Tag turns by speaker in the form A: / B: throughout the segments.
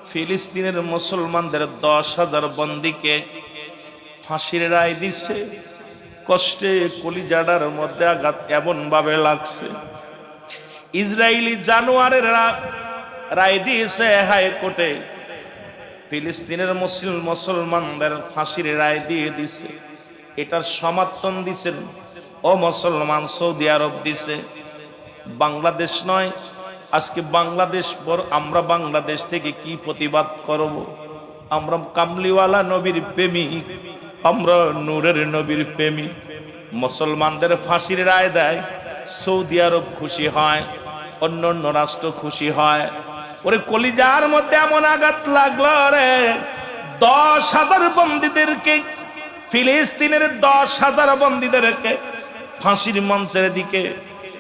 A: ফিলিস্তিনের মুসলমানদের 10,000 বন্দীকে ফাঁসির রায় দিচ্ছে। কষ্টে কলিজাটার মধ্যে আঘাত এমন ভাবে লাগছে। ইসরায়েলি জানোয়ারেরা রায় দিয়েছে হাইকোর্টে, ফিলিস্তিনের মুসলমানদের ফাঁসির রায় দিয়ে দিছে। এটার সমর্থন দিছেন ও মুসলমান সৌদি আরব দিছে, বাংলাদেশ নয়। আজকে বাংলাদেশ আমরা বাংলাদেশ থেকে কি প্রতিবাদ করব? আমরা কামলিওয়ালা নবীর প্রেমিক, আমরা নূরের নবীর প্রেমিক। মুসলমানদের ফাঁসির রায় দেয়, সৌদি আরব খুশি হয়, অন্য অন্য রাষ্ট্র খুশি হয়। ওরে কলিজার মধ্যে এমন আঘাত লাগলো রে। 10,000 বন্দীদেরকে, ফিলিস্তিনের 10,000 বন্দীদেরকে ফাঁসির মঞ্চের দিকে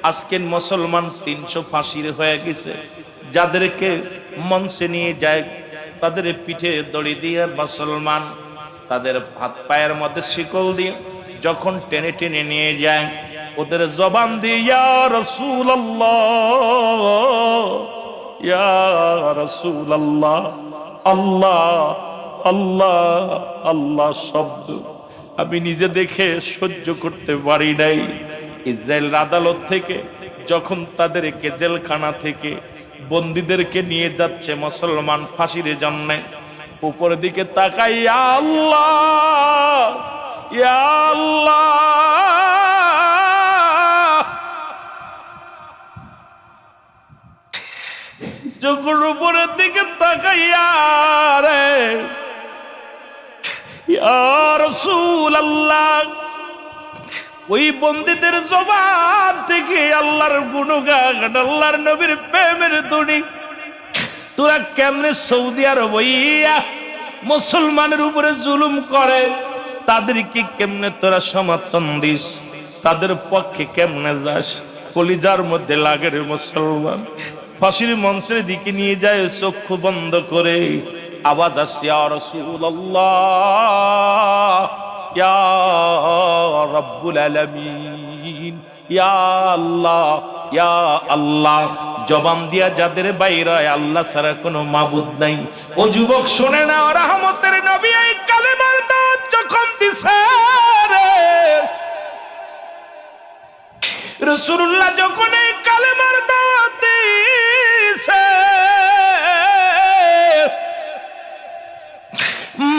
A: আজকের মুসলমান 300 ফাঁসির হয়ে গেছে। যাদেরকে মঞ্চে নিয়ে যায় তাদের পিঠে দড়ি দিয়ে মুসলমান, তাদের হাত পায়ের মধ্যে শিকল দিয়ে যখন টেনে টেনে নিয়ে যায়, ওদের জবান দিয়ে ইয়া রাসূলুল্লাহ, ইয়া রাসূলুল্লাহ, আল্লাহ আল্লাহ আল্লাহ শব্দ আমি নিজে দেখে সহ্য করতে পারি নাই। ইসরায়েল আদালত থেকে যখন তাদেরকে জেলখানা থেকে বন্দীদেরকে নিয়ে যাচ্ছে মুসলমান ফাঁসির জন্য, উপরের দিকে তাকাই ইয়া আল্লাহ, ইয়া আল্লাহ, যখন উপরের দিকে তাকাইয়া রে ইয়া রাসূলুল্লাহ, ওই বন্দীদের জবান থেকে আল্লাহর গুণগান, আল্লাহর নবীর প্রেমের ধ্বনি। তোরা কেমনে সৌদি আরব হইয়া মুসলমানের উপরে জুলুম করে, তাদেরকে কেমনে তোরা সমর্থন দিস, তাদের পক্ষে কেমনে যাস? কলিজার মধ্যে লাগে রে মুসলমান। ফাঁসির মঞ্চের দিকে নিয়ে যায়, চক্ষু বন্ধ করে আওয়াজ আসছে ইয়া রাসূলুল্লাহ, ইয়া রাব্বুল আলামিন, ইয়া আল্লাহ, ইয়া আল্লাহ। জবান দিয়া যাদের বাইরে হয় আল্লাহ ছাড়া কোনো মাবুদ নাই। ও যুবক শুনে না, রহমতের নবী এই কালেমার দাওয়াত যখন দিছে রে, রাসূলুল্লাহ যখন এই কালেমার দাওয়াত দিছে,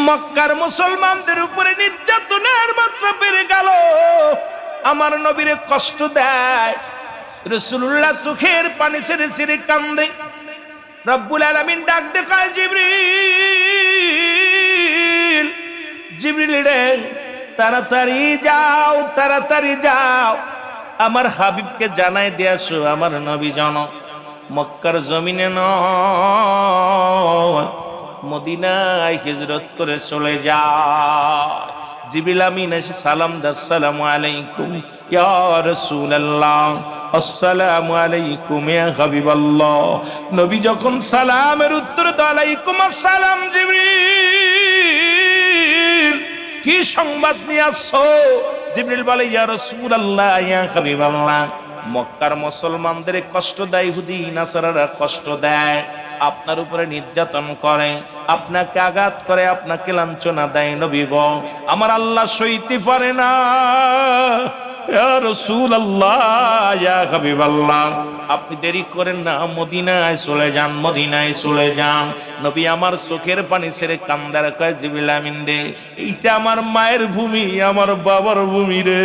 A: মক্কার মুসলমানদের উপরে নির্যাতনের মাত্রা বেড়ে গেল। আমার নবীরে কষ্ট দেয়, রাসূলুল্লাহ চোখের পানি ছেড়ে ছেড়ে কান্দে। রব্বুল আলামিন ডাক দেখায় জিবরিল, জিবরিল রে তাড়াতাড়ি যাও, তাড়াতাড়ি যাও, আমার হাবিবকে জানাই দিয়ে আসো আমার নবী যেন মক্কার জমিনে নয় মদিনায় হিজরত করে চলে যায়। জিবরিল আমিন এসে সালাম দেয়, আসসালামু আলাইকুম ইয়া রাসূলুল্লাহ, আসসালামু আলাইকুম ইয়া হাবিবাল্লাহ। নবী যখন সালামের উত্তর দেয় আলাইকুম আসসালাম, জিবরিল কি সংবাদ নিয়ে আসছো? জিবরিল বলে ইয়া রাসূলুল্লাহ, ইয়া হাবিবাল্লাহ, মক্কার মুসলমানদের কষ্ট দেয় ইহুদি নাসারারা, কষ্ট দেয়, আপনার উপরে নির্যাতন করে, আপনাকে আঘাত করে, আপনাকে লাঞ্ছনা দেয়। নবী গো, আমার আল্লাহ সইতে পারে না। ইয়া রাসূলুল্লাহ, ইয়া হাবিবাল্লাহ, আপনি দেরি করেন না, মদিনায় চলে যান, মদিনায় চলে যান। নবী আমার চোখের পানি ছেড়ে কান্দার কয় জিবরিল আমিন রে, এইটা আমার মায়ের ভূমি, আমার বাবার ভূমি রে,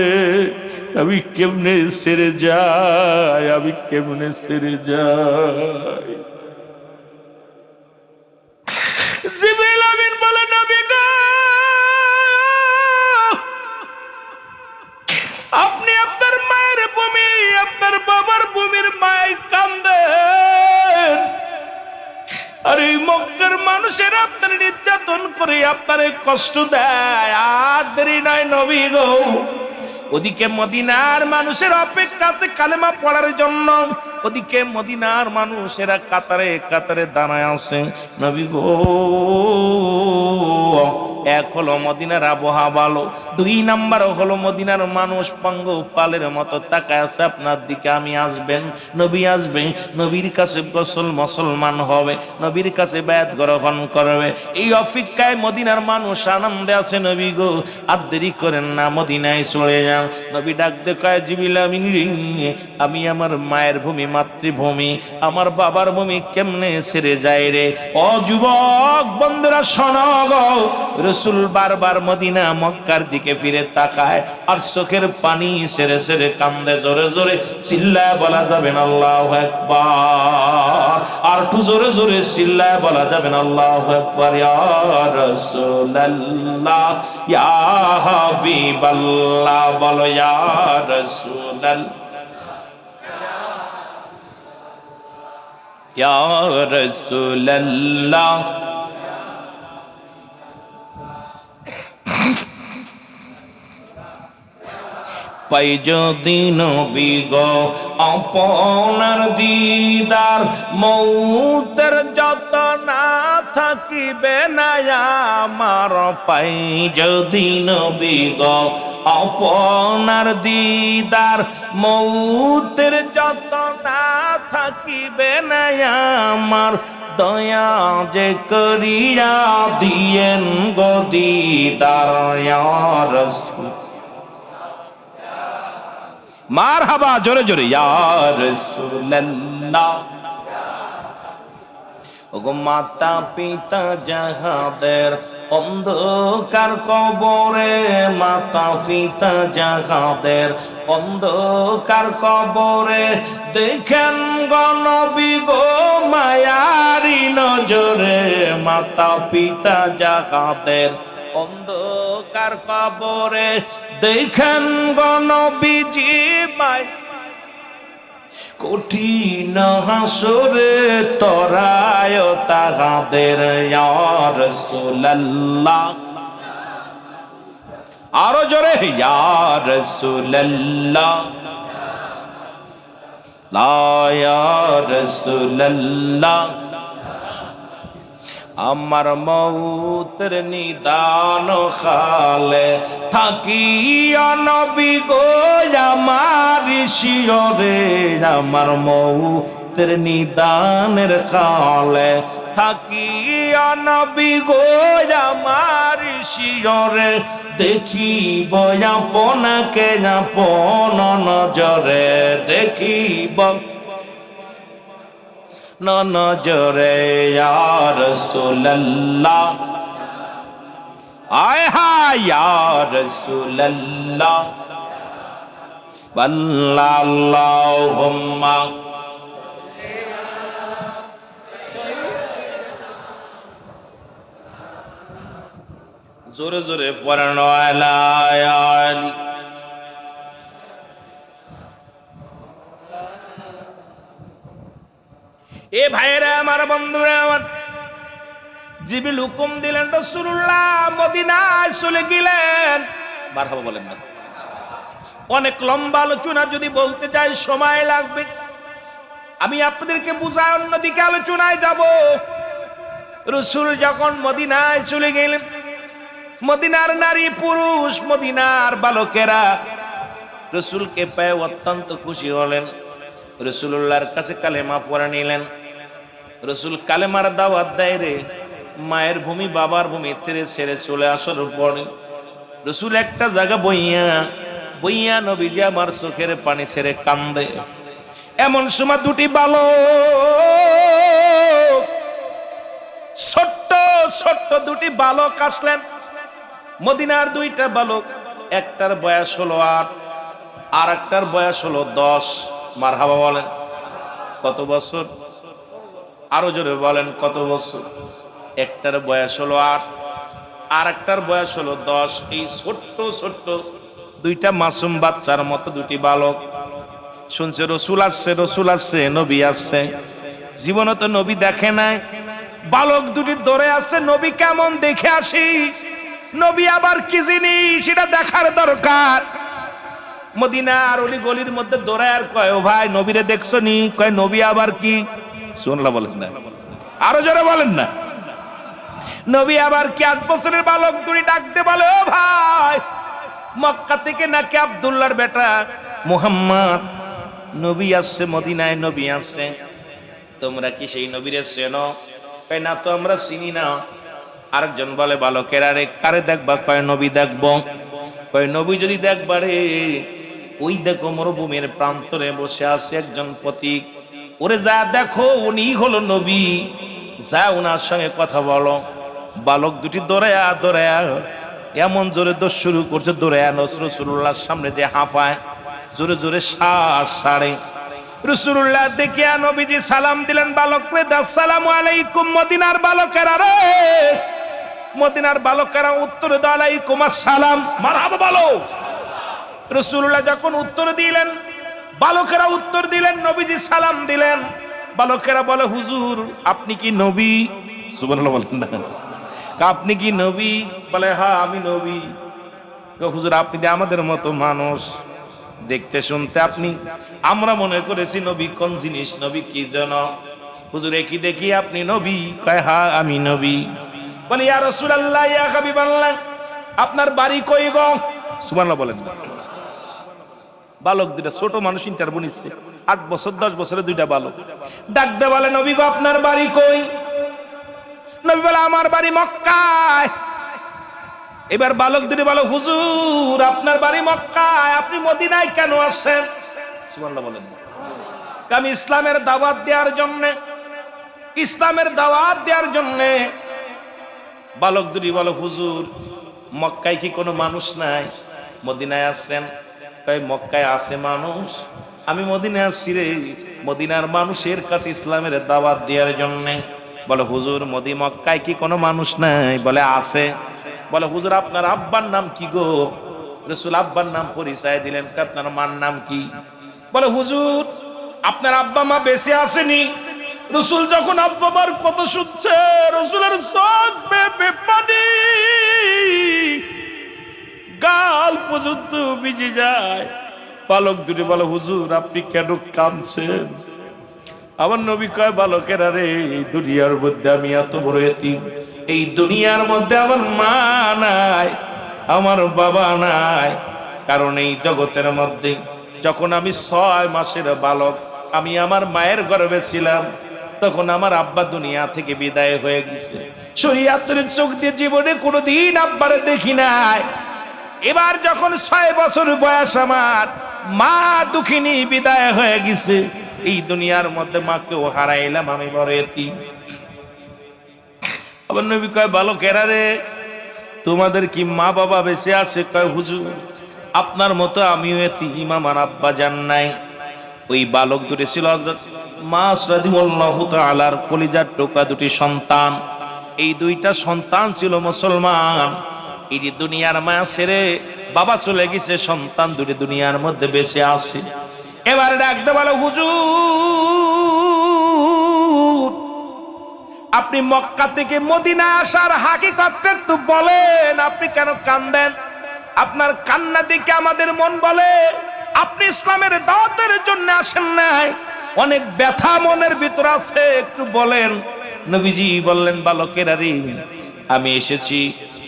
A: আমি কেমনে ছেড়ে যাই, আমি কেমনে ছেড়ে যাই? জিবরিল আমিন বলে নবী গো, আপনি আপনার মায়ের ভূমি, আপনার বাবার ভূমির মায় কান্দেন, আর এই মক্কার মানুষের আপনার নির্যাতন করে আপনার কষ্ট দেয়। আর দেরি নয় নবী গো, ওদিকে মদিনার মানুষের অপেক্ষাতে কালেমা পড়ার জন্য, ওদিকে মদিনার মানুষেরা কাতারে কাতারে দাঁড়ায় আছে। নবী গো, এক হলো মদিনার আবহাওয়া ভালো, দুই নাম্বার হলো মদিনার মানুষ পঙ্গপালের মতো তাকায় আছে আপনার দিকে। আমি আসবেন, নবী আসবে, নবীর কাছে মুসলমান হবে, নবীর কাছে বায়াত গ্রহণ করবে, এই অপেক্ষায় মদিনার মানুষ আনন্দে আছে। নবী গো আর দেরি করেন না, মদিনায় চলে যান। নবী ডাক দে কয় জিবরিল আমিন, আমি আমার মায়ের ভূমি, মাতৃভূমি, আমার বাবার ভূমি কেমনে ছেড়ে যায় রে? ও যুবক বন্ধুরা শোনো গো, রাসূল বারবার মদিনা মক্কার দিকে ফিরে তাকায় আর চোখের পানি ছেড়ে ছেড়ে কান্দে। জোরে জোরে চিল্লায় বলা যাবে না আল্লাহু আকবার? আর একটু জোরে জোরে চিল্লায় বলা যাবে না আল্লাহু আকবার? ইয়া রাসূলুল্লাহ ইয়া হাবিবাল্লাহ, বলো ইয়া রাসূলুল্লাহ ইয়া রাসূলুল্লাহ। পাই যদি নবী গো আপনার দিদার, মৌতের যত না থাকিবে না আমার। পাই যদি নবী গো আপনার দিদার, মৌতের যত না থাকিবে না আমার। দয়া যে করিয়া দিয়েন গো দিদার, ইয়া রাসূল মারহাবা, জোরে জোরে ইয়া রাসূলুল্লাহ। ওগো মাতা পিতা যাহাদের অন্ধকার কবরে, মাতা পিতা যাহাদের অন্ধকার কবরে, দেখেন গো নবী গো মায়ারি নজরে। মাতা পিতা যাহাদের অন্ধকার কবরে, দেখেন গো নবীজি মায় কঠিন হাসরে তরায় তাহাদের, ইয়া রাসূলুল্লাহ। আরো জোরে ইয়া রাসূলুল্লাহ, লা ইয়া রাসূলুল্লাহ। আমার মৌতের নিদান খালে থাকিয়া নবী গো আমার শিয়রে। আমার মৌতের নিদানের খালে থাকিয়া নবী গো আমার শিয়রে। দেখিব আপনাকে আপন নজরে, দেখিব নজরে ইয়া রাসূলুল্লাহ। আয় হায় ইয়া রাসূলুল্লাহ, আল্লাহুম্মা জোরে জোরে পড়েন আলা আলি। এ ভাইরা আমার, বন্ধুরা আমার, জিবরিল হুকুম দিলেন রাসূলুল্লাহ মদিনায় চলে গেলেন। মারহাবা বলেন না। অনেক লম্বা আলোচনা যদি বলতে যাই সময় লাগবে, আমি আপনাদেরকে বুঝায় অন্যদিকে আলোচনায় যাব। রাসূল যখন মদিনায় চলে গেলেন, মদিনার নারী পুরুষ, মদিনার বালকেরা রাসূলকে পেয়ে অত্যন্ত খুশি হলেন। রাসূলুল্লাহর কাছে কালেমা পড়ে নিলেন। রাসূল কালেমার দাওয়াত দেয় রে। মায়ের ভূমি, বাবার ভূমি ছেড়ে চলে আসার পরে রাসূল একটা জায়গা বইয়া নবীজি আমার চোখের পানি ছেড়ে কান্দে। এমন সময় দুটি বালক, ছোট্ট ছোট্ট দুটি বালক আসলেন। মদিনার দুইটা বালক, একটার বয়স হলো 8 আর একটার বয়স হলো 10। মারহাবা বলেন। কত বছর? আরো জোরে বলেন কত বছর? একটার বয়স হলো 8 আর একটার বয়স হলো 10। এই ছোট্ট ছোট্ট দুইটা মাসুম বাচ্চার মতো দুটি বালক শুনছে রাসূল আসছে, নবী আসছে। জীবনে তো নবী দেখে নাই। বালক দুটি দৌড়ে আসছে, নবী কেমন দেখে আসি, নবী আবার কি জিনিস সেটা দেখার দরকার। মদিনার অলি গলির মধ্যে দৌড়ায় আর কয়, ও ভাই নবীরে দেখছো নি? কয় নবী আবার কি? শুনলা বলেন না, আরো জোরে বলেন না। নবী আবার কি 8 বছরের বালক দুটি ডাকতে বলে, ও ভাই, মক্কা থেকে নাকি আব্দুল্লাহর বেটা মুহাম্মদ নবী আসছে, মদিনায় নবী আসছে, তোমরা কি সেই নবীরে চেনো? কয় না তো, আমরা চিনি না। আরেকজন বলে, বালকেরা রে, কারে দেখবা? কয় নবী দেখবো। কয় নবী যদি দেখবা রে, ওই দেখো মরুভূমির প্রান্তরে বসে আছে একজন পথিক, ওরে যা দেখো, উনি হলো নবী, যা ওনার সঙ্গে কথা বলো। বালক দুটি দৌড়ায়া দৌড়ায়া এমন জোরে দৌড় শুরু করছে, দৌড়ায়া রাসূলুল্লাহর সামনে যে হাঁফায়, জোরে জোরে শ্বাস ছাড়ে। রাসূলুল্লাহ দেখিয়া নবীজি সালাম দিলেন, বালক রে, আসসালামু আলাইকুম। মদিনার বালকেরা রে, মদিনার বালকেরা উত্তর দাও, আলাইকুম আসসালাম, মারহাবা বলো। রাসূলুল্লাহ যখন উত্তর দিলেন, বালকেরা উত্তর দিলেন, নবীজি সালাম দিলেন। বালকেরা বলে, হুজুর আপনি কি নবী? সুবহানাল্লাহ বলেন না, আপনি কি নবী? বলে, হ্যাঁ আমি নবী। হুজুর আপনি যে আমাদের মতো মানুষ, দেখতে শুনতে আপনি, আমরা মনে করেছি নবী কোন জিনিস, নবী কি যেন। হুজুর কি দেখি আপনি নবী? কয় হ্যাঁ আমি নবী। বলে, ইয়া রাসূলুল্লাহ, ইয়া হাবিবাল্লাহ, আপনার বাড়ি কই গো? সুবহানাল্লাহ বলেন না। বালক দুটা ছোট মানুষ, ইন্টারভিউ নিচ্ছে, 8 বছর 10 বছরের দুইটা বালক। ডাকতে বলে, নবী গো আপনার বাড়ি কই? নবী বলে, আমার বাড়ি মক্কায়। এবার বালক দুটি বলে, হুজুর আপনার বাড়ি মক্কায়, আপনি মদিনায় কেন আসছেন? সুবহানাল্লাহ বলেন। আমি ইসলামের দাওয়াত দেওয়ার জন্য, ইসলামের দাওয়াত দেওয়ার জন্য। বালক দুটি বলে, হুজুর মক্কায় কি কোনো মানুষ নাই, মদিনায় আসছেন? তাই মক্কায় আছে মানুষ, আমি মদিনায় আসছি রে, মদিনার মানুষের কাছে ইসলামের দাওয়াত দেওয়ার জন্য। বলে, হুজুর মক্কায় কি কোনো মানুষ নাই? বলে, আছে। বলে, হুজুর আপনার আব্বার নাম কি গো? রাসূল আব্বার নাম পরিচয় দিলেন। আপনার মার নাম কি? বলে, হুজুর আপনার আব্বা মা বেঁচে আসেনি। রাসূল যখন আব্বা মার কথা শুনছে, রাসূলের চোখ বেয়ে পানি, গাল পর্যন্ত ভিজে যায়। বালক দুটি বলে, হুজুর আপনি কেন কাঁদছেন? আমার নবী কয়, বালকেরা রে, এই দুনিয়ার মধ্যে আমি এত বড় এতিম, এই দুনিয়ার মধ্যে আমার মা নাই, আমার বাবা নাই। কারণ এই জগতের মধ্যে যখন আমি 6 মাসের বালক, আমি আমার মায়ের গর্ভে ছিলাম, তখন আমার আব্বা দুনিয়া থেকে বিদায় হয়ে গেছে। শরীয়তের চোখ দিয়ে জীবনে কোনোদিন আব্বারে দেখি নাই। এবার যখন 6 বছর বয়স, আমার মা দুঃখিনী বিদায় হয়ে গেছে, এই দুনিয়ার মধ্যে মাকেও হারাইলাম, আমি বড় এতিম। আবার নবী কয়, বালকেরা রে, তোমাদের কি মা বাবা বেঁচে আছে? কয়, হুজুর আপনার মতো আমিও এতিম, আমার আব্বা জান নাই। ওই বালক দুটি ছিল হযরত মাস রাদিয়াল্লাহু তাআলার কলিজার টুকরা দুটি সন্তান। এই দুইটা সন্তান ছিল মুসলমান। এই যে দুনিয়ার মায়া ছেড়ে বাবা চলে গেছে, সন্তান দুটি দুনিয়ার মধ্যে বেঁচে আছে। এবার ডাকতে বলে, হুজুর আপনি মক্কা থেকে মদিনা আসার হাকিকতটা একটু বলেন, আপনি কেন কান্দেন? আপনার কান্না দেখে আমাদের মন বলে আপনি ইসলামের দাওয়াতের জন্য আসেন নাই, অনেক ব্যথা মনের ভিতর আছে, একটু বলেন। নবীজি বললেন, বালকেরা রে, আমি এসেছি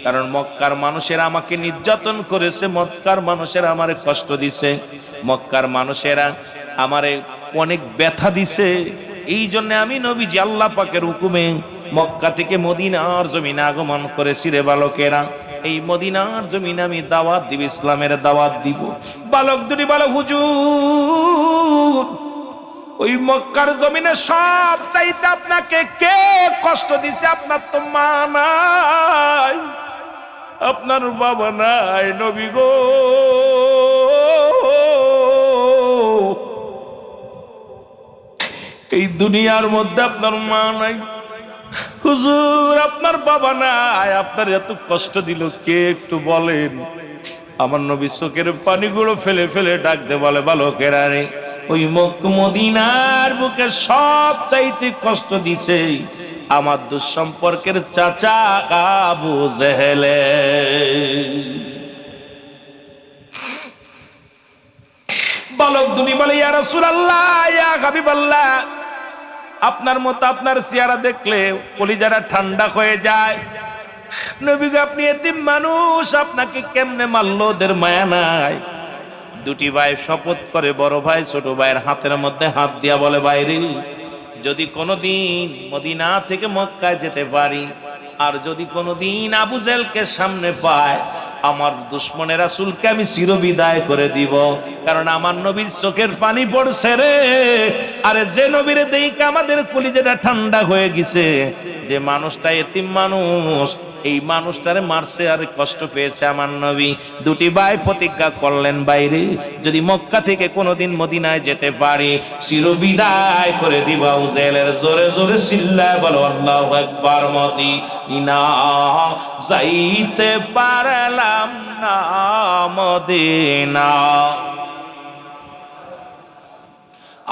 A: কারণ মক্কার মানুষেরা আমাকে নির্যাতন করেছে, মক্কার মানুষেরা আমারে কষ্ট দিছে, মক্কার মানুষেরা আমারে অনেক ব্যথা দিছে। এই জন্য আমি নবীজি আল্লাহ পাকের হুকুমে মক্কা থেকে মদিনার জমিনে আগমন করেছি রে বালকেরা। এই মদিনার জমিনে আমি দাওয়াত দিব, ইসলামের দাওয়াত দিব। বালক দুটি বলে, হুজুর ওই মক্কার জমিনে সব চাইতে আপনাকে কে কষ্ট দিছে? আপনার তো মা নাই, আপনার বাবা নাই, নবী গো। এই দুনিয়ার মধ্যে আপনার মা নাই, হুজুর আপনার বাবা নাই, আপনার এত কষ্ট দিল কে একটু বলেন। আমার নবী চোখের পানিগুলো ফেলে ফেলে ডাকতে বলে, বালকেরা রে, ওই মদিনার বুকে সব চাইতে কষ্ট দিছে আমার দুঃসম্পর্কের চাচা আবু জেহেলে। বালক দুটি বলে, ইয়া রাসূলুল্লাহ, ইয়া হাবিবাল্লাহ, আপনার মতো আপনার চেহারা দেখলে কলিজাটা ঠান্ডা হয়ে যায়। নবী গো, আপনি এতিম মানুষ, আপনাকে কেমনে মারলো, ওদের মায়া নাই। দুটি ভাই শপথ করে, বড় ভাই ছোট ভাইয়ের হাতের মধ্যে হাত দিয়া বলে, বাইরে যদি কোনোদিন মদিনা থেকে মক্কায় যেতে পারি, আর যদি কোনোদিন আবু জেলকে সামনে পায়, আমার দুশ্মনের রাসূলকে আমি চিরবিদায় করে দিব। কারণ আমার নবীর চোখের পানি পড়ছে রে। আরে যে নবীর দেইকে আমাদের কলিজাটা ঠান্ডা হয়ে গেছে, যে মানুষটা এতিম মানুষ, এই মানুষটারে মারছে আর কষ্ট পেয়েছে আমার নবী। দুটি ভাই প্রতিজ্ঞা করলেন, বাইরে যদি মক্কা থেকে কোনোদিন মদিনায় যেতে পারি, চিরবিদায় করে দিব আবু জেলের। জোরে জোরে চিল্লায় বলো আল্লাহু আকবার। মদিনা যাইতে পারলাম না, মদিনা।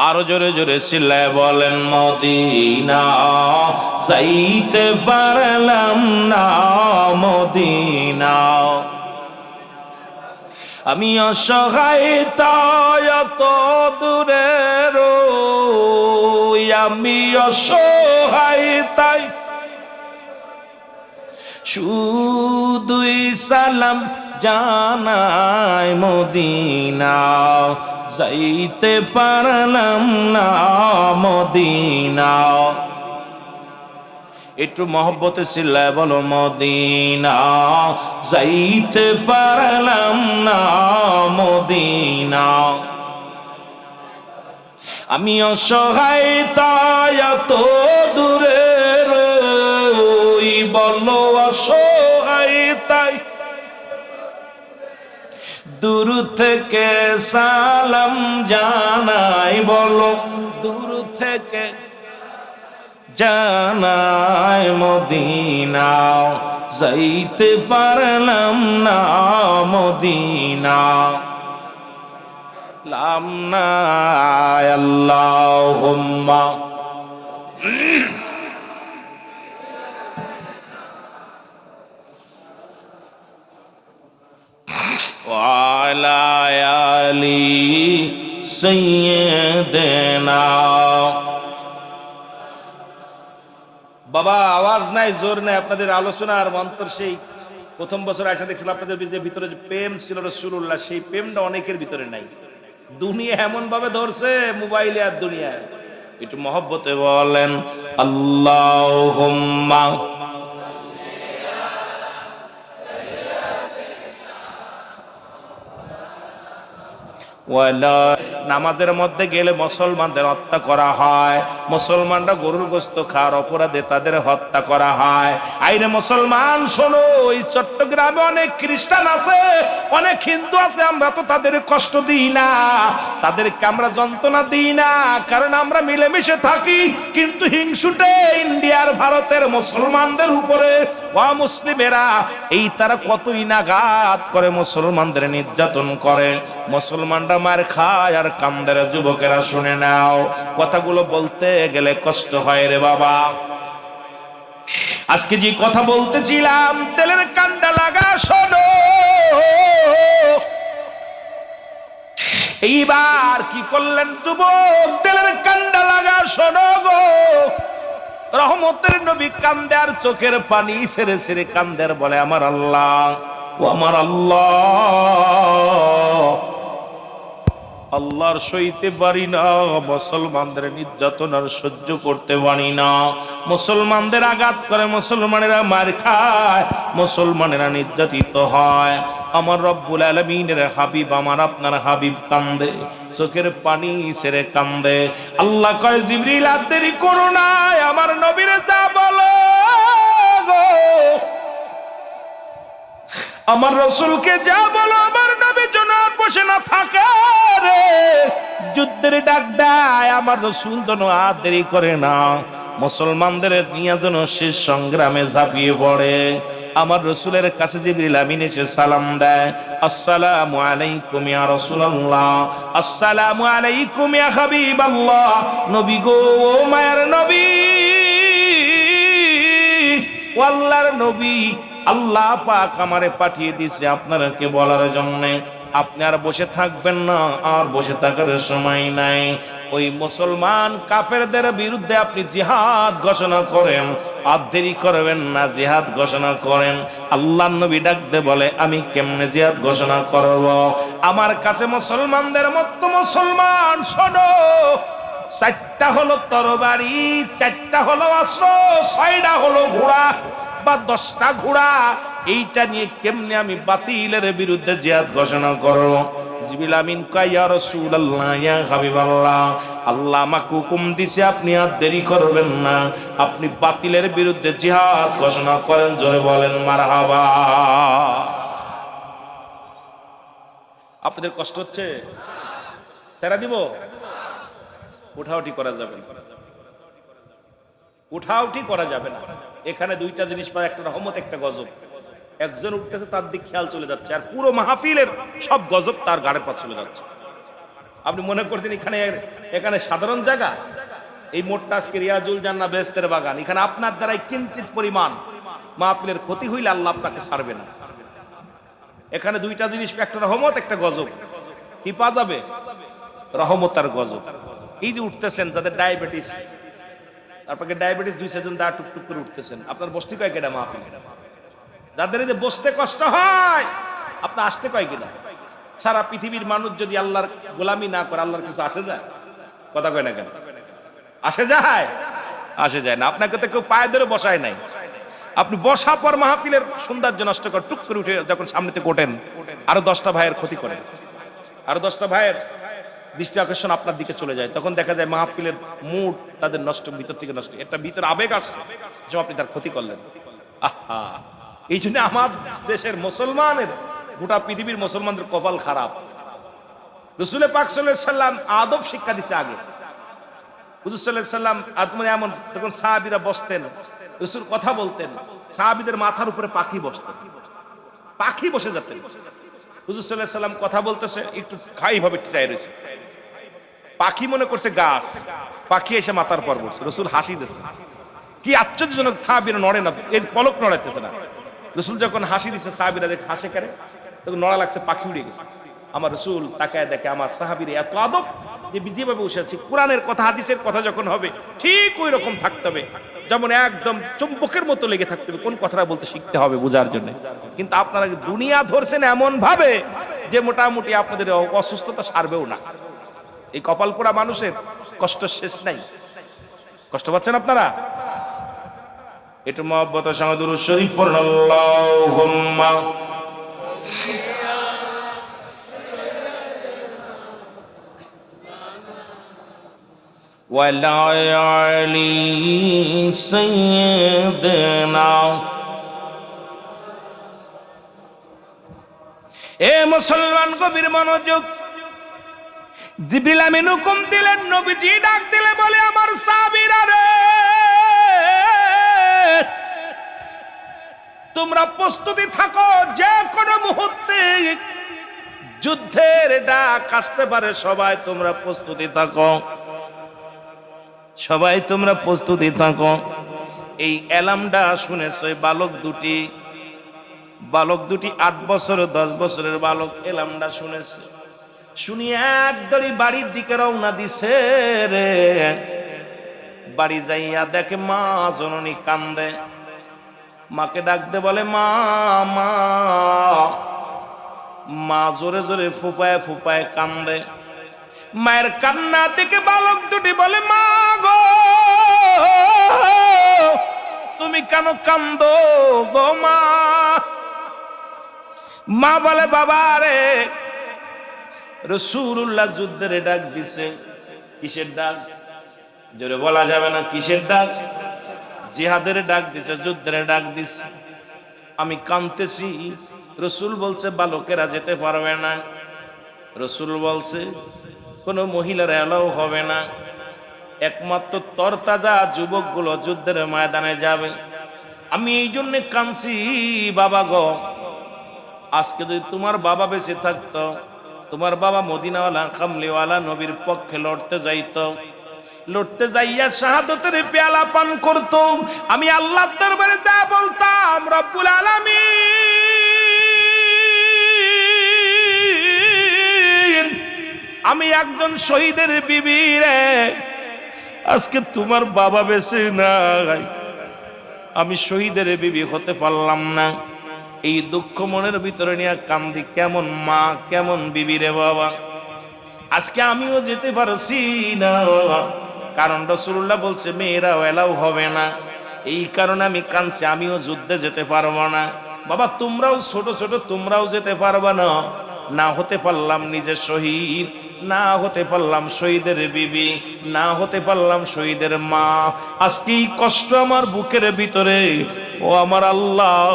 A: আরো জোরে জোরে চিল্লায় বলেন, মদিনা যাইতে পারলাম না, মদিনা। আমি অসহায় তাই এত দূরে রই, আমি অসহায় তাই শুধুই সালাম জানাই, মদিনা যাইতে পারলাম না, মদিনা। একটু মহব্বতে চিল্লায় বলো, মদিনা যাইতে পারলাম না, মদিনা। আমি অসহায় তাই এত দূরে রই, বলো অসহায় তাই দূর থেকে সালাম জানাই, বলো দূর থেকে জানাই, মদিনা যাইতে পারলাম না, মদিনা। লাম না আল্লাহুম্মা ওয়ালা আলি সাইয়্যিদিনা। বাবা আওয়াজ নাই, জোর নাই, আপনাদের আলোচনা আর মন্তর সেই প্রথম বছর আয়সা দেখছিলাম আপনাদের ভিতরে যে প্রেম ছিল রাসূলুল্লাহ, সেই প্রেমটা অনেকের ভিতরে নাই। দুনিয়া এমন ভাবে ধরছে, মোবাইলে আর দুনিয়ায়। একটু মহব্বতে বলেন আল্লাহুম্মা। নামাজের মধ্যে গেলে মুসলমানদের হত্যা করা হয়, মুসলমানরা গরুর গোশত খাওয়ার অপরাধে তাদের হত্যা করা হয়। আইরে মুসলমান শোনো, এই চট্টগ্রামে অনেক খ্রিস্টান আছে, অনেক হিন্দু আছে, আমরা তো তাদের কষ্ট দিই না, তাদেরকে আমরা যন্ত্রণা দিই না, কারণ আমরা মিলেমিশে থাকি। কিন্তু হিংসুটে ইন্ডিয়ার ভারতের মুসলমানদের উপরে অমুসলিমেরা এই তারা কতই নাঘাত করে, মুসলমানদের নির্যাতন করে, মুসলমানরা মার খায় আর কামদের। যুবকেরা শুনে নাও, কথাগুলো বলতে গেলে কষ্ট হয় রে বাবা। আজকে যে কথা বলতেছিলাম, তেলের কান্ডা লাগা শোনো। এইবার কি করলেন যুবক, তেলের কান্ডা লাগা শোনো গো। রহমতের নবী কান্দে আর চোখের পানি ছেড়ে ছেড়ে কান্দের, বলে আমার আল্লাহ, ও আমার আল্লাহ, আল্লাহর সইতে পারি না, মুসলমানদের নির্যাতন আর সহ্য করতে পারি না। মুসলমানদের আঘাত করে, মুসলমানেরা মার খায়, মুসলমানেরা নির্যাতিত হয়। আমার রব্বুল আলামিনের হাবিব, আমার আপনার হাবিব কান্দে, চোখের পানি ছেড়ে কান্দে। আল্লাহ কয়, জিবরিল আর দেরি করো না, আমার নবীরে যা বলো গো, আমার রাসূলকে যা বলো, আমার নবী যেন বসে না থাকে রে। যুদ্ধের ডাক দেয়, আমার রাসূল যেন আর দেরি করে না, মুসলমানদের নিয়ে যেন শেষ সংগ্রামে ঝাঁপিয়ে পড়ে। আমার রাসূলের কাছে জিবরিল আমিন এসে সালাম দেয়, আসসালামু আলাইকুম ইয়া রাসূলুল্লাহ, আসসালামু আলাইকুম ইয়া হাবিবাল্লাহ। নবী গো, মায়ের নবী, ও আল্লাহর নবী, আল্লাহ পাক আমারে পাঠিয়ে দিয়েছে আপনাকে বলার জন্য। আপনি আর বসে থাকবেন না, আর বসে থাকার সময় নাই। ওই মুসলমান কাফেরদের বিরুদ্ধে আপনি জিহাদ ঘোষণা করেন, আর দেরি করবেন না, জিহাদ ঘোষণা করেন। আল্লাহর নবী ডাকতে বলে, আমি কেমনে জিহাদ ঘোষণা করব? আমার কাছে মুসলমানদের মতো মুসলমান শোনো, 4টা হলো তরবারি, 4টা হলো অস্ত্র, 6টা হলো ঘোড়া বা 10টা ঘোড়া। এইটা নিয়ে কেমনে আমি বাতিলের বিরুদ্ধে জিহাদ ঘোষণা করব? জিবরিল আমিন কয়, ইয়া রাসূলুল্লাহ, ইয়া হাবিবাল্লাহ, আল্লাহ আমাকে হুকুম দিছে আপনি আর দেরি করবেন না, আপনি বাতিলের বিরুদ্ধে জিহাদ ঘোষণা করেন। জোরে বলেন মারহাবা। আপনাদের কষ্ট হচ্ছে? ছেড়ে দিব? উঠাউটি করা যাবে না, উঠাউটি করা যাবে না। এখানে 2টা জিনিস পায়, একটা রহমত, একটা গজব। একজন উঠতেছে, তার দিক খেয়াল চলে যাচ্ছে, আর পুরো মাহফিলের সব গজব তার গাড়ির পাশ চলে যাচ্ছে। আপনি মনে করছেন এখানে সাধারণ জায়গা? এই মোটটা আজকে রিয়াজুল জান্নাহ বেহেশতের বাগান। এখানে আপনার দ্বারাই কিঞ্চিত পরিমাণ মাহফিলের ক্ষতি হইলে আল্লাহ আপনাকে ছাড়বে না। এখানে 2টা জিনিস, একটা রহমত, একটা গজব। কি পাওয়া যাবে? রহমত আর গজব। এই যে উঠতেছেন, যাদের ডায়াবেটিস, আপনাকে ডায়াবেটিস 2-4 জন দা টুকটুক করে উঠতেছেন, আপনার বসতে কয় কেডা মাহফিল? যাদের এই যে বসতে কষ্ট হয়, আপনার আসতে কয় কিনা? সারা পৃথিবীর মানুষ যদি আল্লাহর গোলামি না করে, আল্লাহর কিছু আসে যায়? কথা কয় না কেন? আসে যায়? আসে যায় না। আপনাকে তো কেউ পায়ে ধরে বসায় নাই। আপনি বসা পর মাহফিলের সৌন্দর্য নষ্ট করে টুক করে উঠে যখন সামনে থেকে ওঠেন, আরো 10টা ভাইয়ের ক্ষতি করেন, আরো 10টা ভাইয়ের দৃষ্টি আকর্ষণ আপনার দিকে চলে যায়। তখন দেখা যায় মাহফিলের মুড তাদের নষ্ট, ভিতর থেকে নষ্ট। একটা ভিতর আবেগ আসছে যে আপনি তার ক্ষতি করলেন। আহা, এই জন্য আমার দেশের মুসলমানের, গোটা পৃথিবীর মুসলমানদের কপাল খারাপ। রাসূল পাক সাল্লাল্লাহু আলাইহি সাল্লাম আদব শিক্ষা দিছে আগে। হুজুর সাল্লাল্লাহু আলাইহি সাল্লাম আদমে এমন, যখন সাহাবীরা বসতেন, রাসূল কথা বলতেন, সাহাবীদের মাথার উপরে পাখি বসতেন, পাখি বসে যেতেন। হুজুর সাল্লাল্লাহু আলাইহি সাল্লাম কথা বলতেছে, একটু খাই ভাবে চাই রয়েছে, পাখি মনে করছে গাছ, পাখি এসে মাথার পর বসছে। রাসূল হাসি দিছে। কি আশ্চর্যজনক, সাহাবীরা নড়ে না, এই পলক নড়াইতেছে না। রাসূল যখন হাসি দিছে, সাহাবীরা দেখে হাসে কেন, তখন নড়া লাগছে, পাখি উড়ে গেছে। আমার রাসূল তাকায় দেখে আমার সাহাবীরা এত আদব, যে যেভাবে বসে আছে, কোরআনের কথা হাদিসের কথা যখন হবে ঠিক ওই রকম থাকতে হবে, যেমন একদম চুম্বকের মতো লেগে থাকতে হবে। কোন কথাটা বলতে শিখতে হবে বোঝার জন্য। কিন্তু আপনারা দুনিয়া ধরছেন এমন ভাবে যে মোটামুটি আপনাদের অসুস্থতা সারবেও না। এই কপাল পোড়া মানুষের কষ্ট শেষ নাই। কষ্ট পাচ্ছেন আপনারা? একটু মহব্বতের সঙ্গে দুরূদ শরীফ পড়ুন। আল্লাহুম্মা ওয়ালা আলি সাইয়্যিদিনা। এ মুসলমান, গভীর মনোযোগ। জিবরিল আমিন হুকুম দিলেন, নবীজি ডাক দিলে বলে, আমার সাহাবীরা রে, তোমরা প্রস্তুতি থাকো, যে কোনো মুহূর্তে যুদ্ধের ডাক আসতে পারে। সবাই তোমরা প্রস্তুতি থাকো, সবাই তোমরা প্রস্তুতি থাকো। এই এলামটা শুনেছে বালক দুটি 8 বছর 10 বছরের বালক এলামটা শুনেছে। শুনি একদড়ি বাড়ির দিকে রওনা দিছে রে। বাড়ি যাইয়া দেখে মা জননী কান্দে। মাকে ডাকতে বলে, মা মা। মা জোরে জোরে ফুপায় ফুপায় কান্দে। মায়ের কান্না দেখে বালক দুটি বলে, মা গো, তুমি কেন কান্দো গো মা? মা বলে, বাবা রে, রাসূলুল্লাহ যুদ্ধের ডাক দিছে। কিসের ডাক? জোরে বলা যাবে না। কিসের ডাক? জিহাদের ডাক দিছে, যুদ্ধের ডাক দিছে। আমি কাঁদতেছি। রাসূল বলছে বালকেরা যেতে পারবে না। রাসূল বলছে কোনো মহিলার এলাও হবে না, একমাত্র তরতাজা যুবকগুলো যুদ্ধের ময়দানে যাবে। আমি এই জন্য কাঁদছি বাবা গো। আজকে যদি তোমার বাবা বেঁচে থাকতো, তোমার বাবা মদিনাওয়ালা কামলিওয়ালা নবীর পক্ষে লড়তে যাইতো, লড়তে যাইয়া শাহাদতের পেয়ালা পান করত, আমি আল্লাহর দরবারে যা বলতাম, রব্বুল আলামিন আমি একজন শহীদের বিবি রে, আজকে তোমার বাবা বেঁচে নাই, আমি শহীদের বিবি হতে পারলাম না। এই দুঃখ মনের ভিতরে নিয়ে কান্দি। কেমন মা, কেমন বিবি রে বাবা। আজকে আমিও যেতে পারছি না, কারণ রাসূলুল্লাহ বলছে মেয়েরা এলাও হবে না। এই কারণে আমি কাঁদছি, আমিও যুদ্ধে যেতে পারবো না। বাবা তোমরাও ছোট ছোট, তোমরাও যেতে পারবা না। না হতে পারলাম নিজে শহীদ, না হতে পারলাম শহীদের বিবি, না হতে পারলাম শহীদের মা। আজকে এই কষ্ট আমার বুকের ভিতরে, ও আমার আল্লাহ,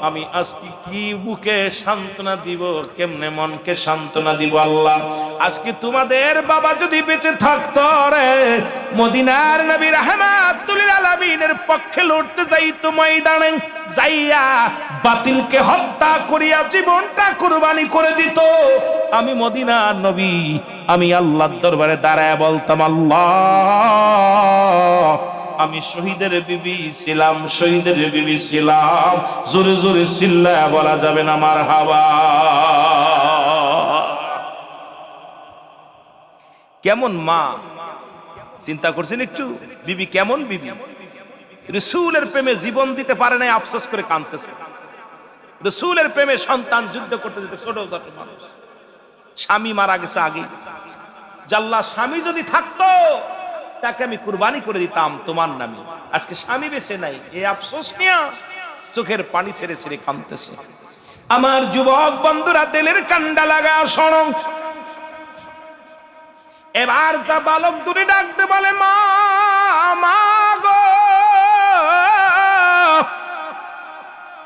A: আমি আজকে কি বুকে সান্ত্বনা দিব, কেমনে মনকে সান্ত্বনা দিব আল্লাহ। আজকে তোমাদের বাবা যদি বেঁচে থাকতো রে, মদিনার নবী রাহমাতুল আলামিনের পক্ষে লড়তে যাইতো ময়দানে, যাইয়া বাতিলকে হত্যা করিয়া জীবনটা কুরবানি করে দিত। আমি মদিনার নবী, আমি আল্লাহর দরবারে দাঁড়ায় বলতাম, আল্লাহ আমি শহীদের বিবি ছিলাম, শহীদের বিবি ছিলাম। জোরে জোরে চিল্লায়া বলা যাবে না মারহাবা। কেমন মা, চিন্তা করছেন একটু? বিবি কেমন বিবি, রাসূলের প্রেমে জীবন দিতে পারে না, আফসোস করে কাঁদতেছে। রাসূলের প্রেমে সন্তান যুদ্ধ করতে যেতে ছোট ছোট মানুষ, স্বামী মারা গেছে আগে, জাল্লা স্বামী যদি থাকতো তাকে আমি কুরবানি করে দিতাম তোমার নামে। আজকে স্বামী বেঁচে নাই, এই আফসোস নিয়ে চোখের পানি ছেড়ে ছেড়ে কাঁদতেছে। আমার যুবক বন্ধুরা, দিলের কান্ডা লাগা শোনো। এবার যা বালক দুটি ডাকতে বলে, মা মা গো,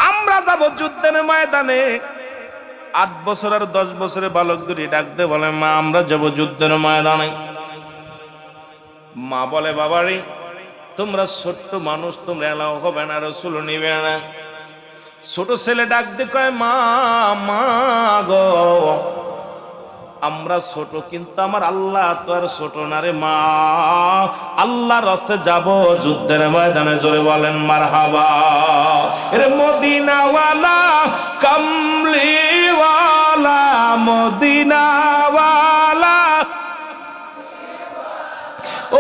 A: আমরা যাব যুদ্ধের ময়দানে। 8 বছর আর 10 বছরের বালক দুটি ডাকতে বলে, মা আমরা যাব যুদ্ধের ময়দানে। মা বলে, বাবারে তোমরা ছোট্ট মানুষ, তোমরা এলাও হবে না, রাসূল নিবে না। ছোট ছেলে ডাকতে কয়, মা মা গো, আমরা ছোট কিন্তু আমার আল্লাহ তো আর ছোট না রে মা। আল্লাহর রাস্তায় যাব যুদ্ধের ময়দানে, জোরে বলেন মারহাবা। রে মদিনাওয়ালা কামলিওয়ালা, মদিনাওয়ালা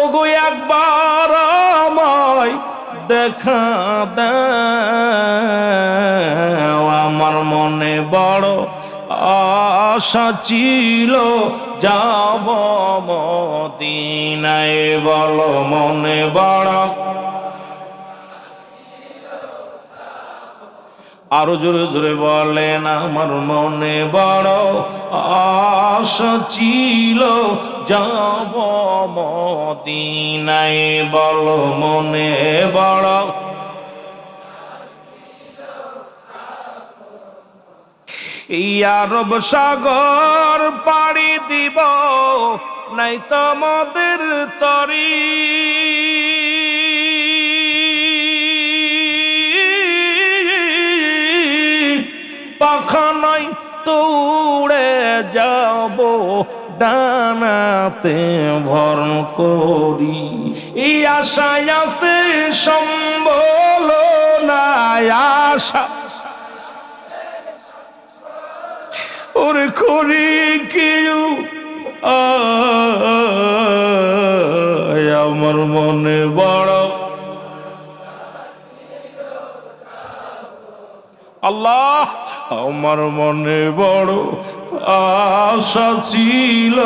A: ওগো একবার আমায় দেখা দাও। আমার মনে বড় আশা ছিল যাব মদিনায়, বলো মনে বড়। আরো জোরে জোরে বলেন, আমার মনে বড় আশা ছিল যাব মদিনায়, বলো মনে বড়। এই আরব সাগর পাড়ি দিব, নাই তোমাদের তরি। পাখা নাই তো উড়ে যাব ডানাতে ভর করি। এই আশায় আছে সম্বল নাই, আশা ওরে করি কেউ আমার মনে বড়। আল্লাহ আমার মনে বড় আশা ছিল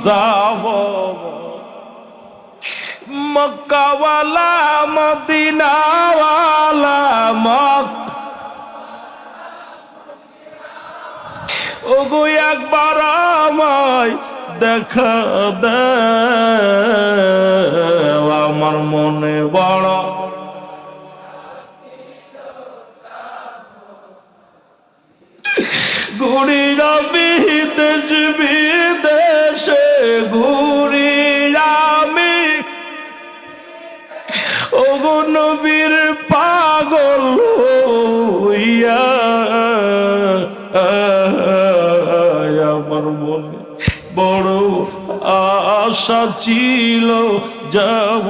A: যাব মক্কাওয়ালা মদিনাওয়ালা, ওগো একবার আমায় দেখা দাও। আমার মনে বড় ঘুরি আমি দেশ বিদেশে, ঘুরি আমি ওগো নবীর পাগল হইয়া। আমার মনে বড় আশা ছিল যাব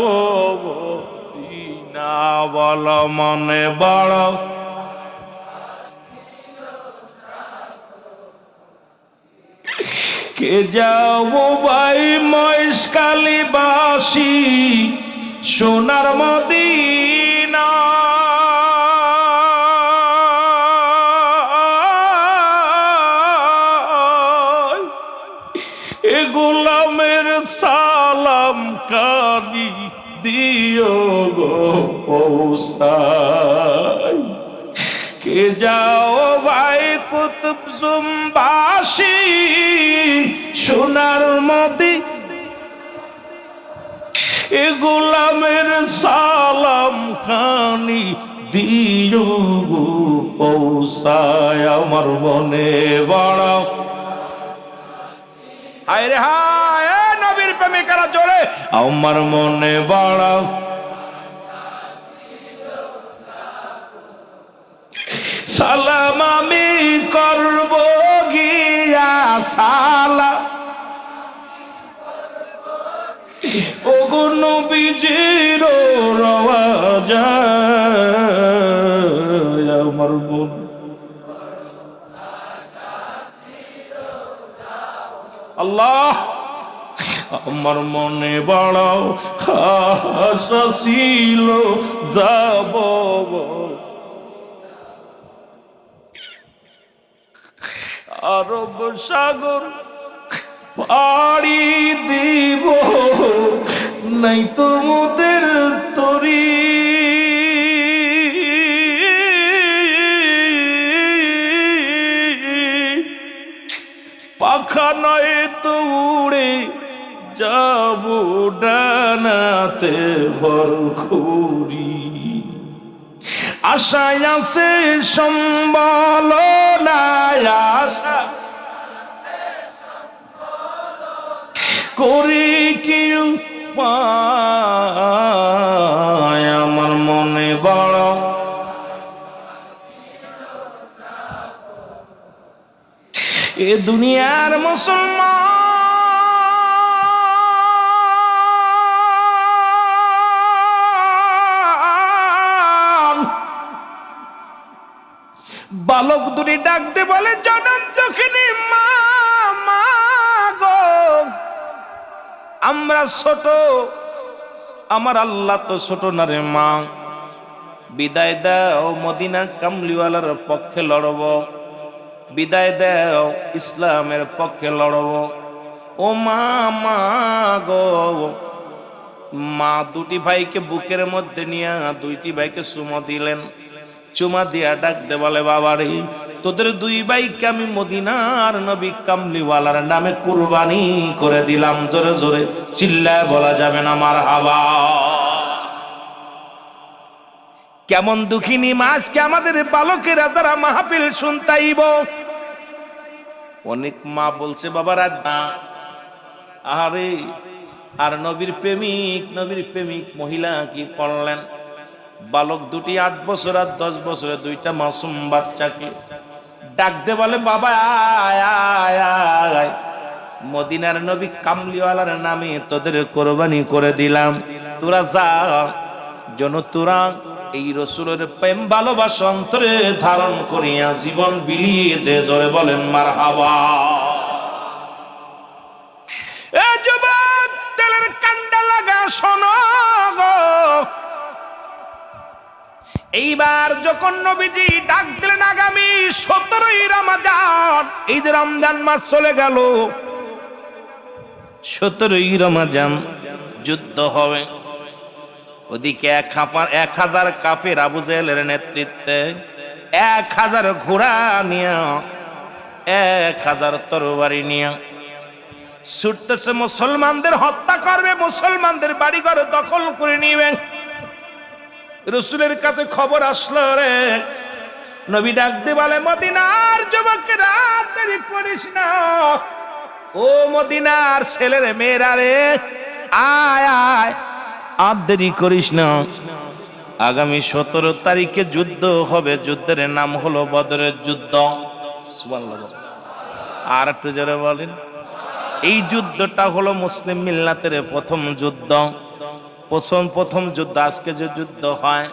A: মদিনা, বলো মনে বড়। কে যাও ভাই মহেশখালীবাসী সোনার মদিনা, এ গোলামের সালাম কারি দিও গো পৌঁছায়। কে যাও ভাই কুতুবজুমবাসী সোনার মদিনা, এ গোলামের সালাম খানি দিও গো পৌঁছায়। আমার মনে বড় হায় রে হায়, নবীর প্রেমিকারা জোরে, আমার মনে বড় সালাম আমি করব গিয়া সালাম, ও গো নবীজির রওজা, আমার মন আল্লাহ, আমার মনে বড় আশা ছিল যাব আরব সাগর পাড়ি দিব, নাই তোমাদের তরি, পাখা নয় তো উড়ে যাব ডানাতে ভর করি, আশায় আছে সম্বল নাই আশা করি কি পায়, আমার মনে বড় এ দুনিয়ার মুসলমান বালক দুটি ডাকতে বলে, জনম দক্ষিণী মা, মা গো আমরা ছোট, আমার আল্লাহ তো ছোট না রে মা, বিদায় দাও মদিনা কামলিওয়ালার পক্ষে লড়ব, বিদায় দাও ইসলামের পক্ষে লড়ব, ও মা, মা গো। মা দুটি ভাইকে বুকের মধ্যে নিয়ে দুইটি ভাইকে চুমা দিলেন, চুমা দিয়া ডাকতে বলে, বাবারে তোদের দুই ভাইকে আমি মদিনার নবী কামলিওয়ালার নামে কুরবানি করে দিলাম। জোরে জোরে চিল্লায় বলা যাবে না মারহাবা। কেমন দুঃখিনী মাসকে আমাদের বালকেরা তারা মাহফিল শুনতাইব। অনেক মা বলছে, বাবার আরে আর নবীর প্রেমিক মহিলা কি করলেন, বালক দুটি 8 বছর আর 10 বছরে দুইটা মাসুম বাচ্চাকে ডাকতে বলে, বাবা আয় আয় আয়, মদিনার নবী কামলিওয়ালার নামে তোদের কোরবানি করে দিলাম, তোরা যা, যেন তোরা এই রসুলের প্রেম ভালোবাসা অন্তরে ধারণ করিয়া জীবন বিলিয়ে দে। জোরে বলেন মারহাবা। এ যুবক তেলের কান্ডা লাগা শোনো গো, এইবার যখন নবীজি ডাক দিলেন আগামী 17ই রমজান, এই যে রমজান মাস চলে গেল, 17ই রমজান যুদ্ধ হবে। ওদিকে 1000 কাফের আবু জেহেলের নেতৃত্বে 1000 ঘোড়া নিয়ে 1000 তরবারি নিয়ে ছুটতেছে, মুসলমানদের হত্যা করবে, মুসলমানদের বাড়িঘর দখল করে নিবে। রসুলের কাছে খবর আসলো রে, নবী ডাক দিয়ে বলে, মদিনার যুবকেরা দেরি করিস না, ও মদিনার ছেলের মেয়েরা রে, আয় আয় আর দেরি করিস না, আগামী 17 তারিখে যুদ্ধ হবে, যুদ্ধের নাম হলো বদরের যুদ্ধ। সুবহানাল্লাহ। আর একটু জোরে বলেন। এই যুদ্ধটা হলো মুসলিম মিল্লাতের প্রথম যুদ্ধ, প্রথম যুদ্ধ। আজকে যে যুদ্ধ হয়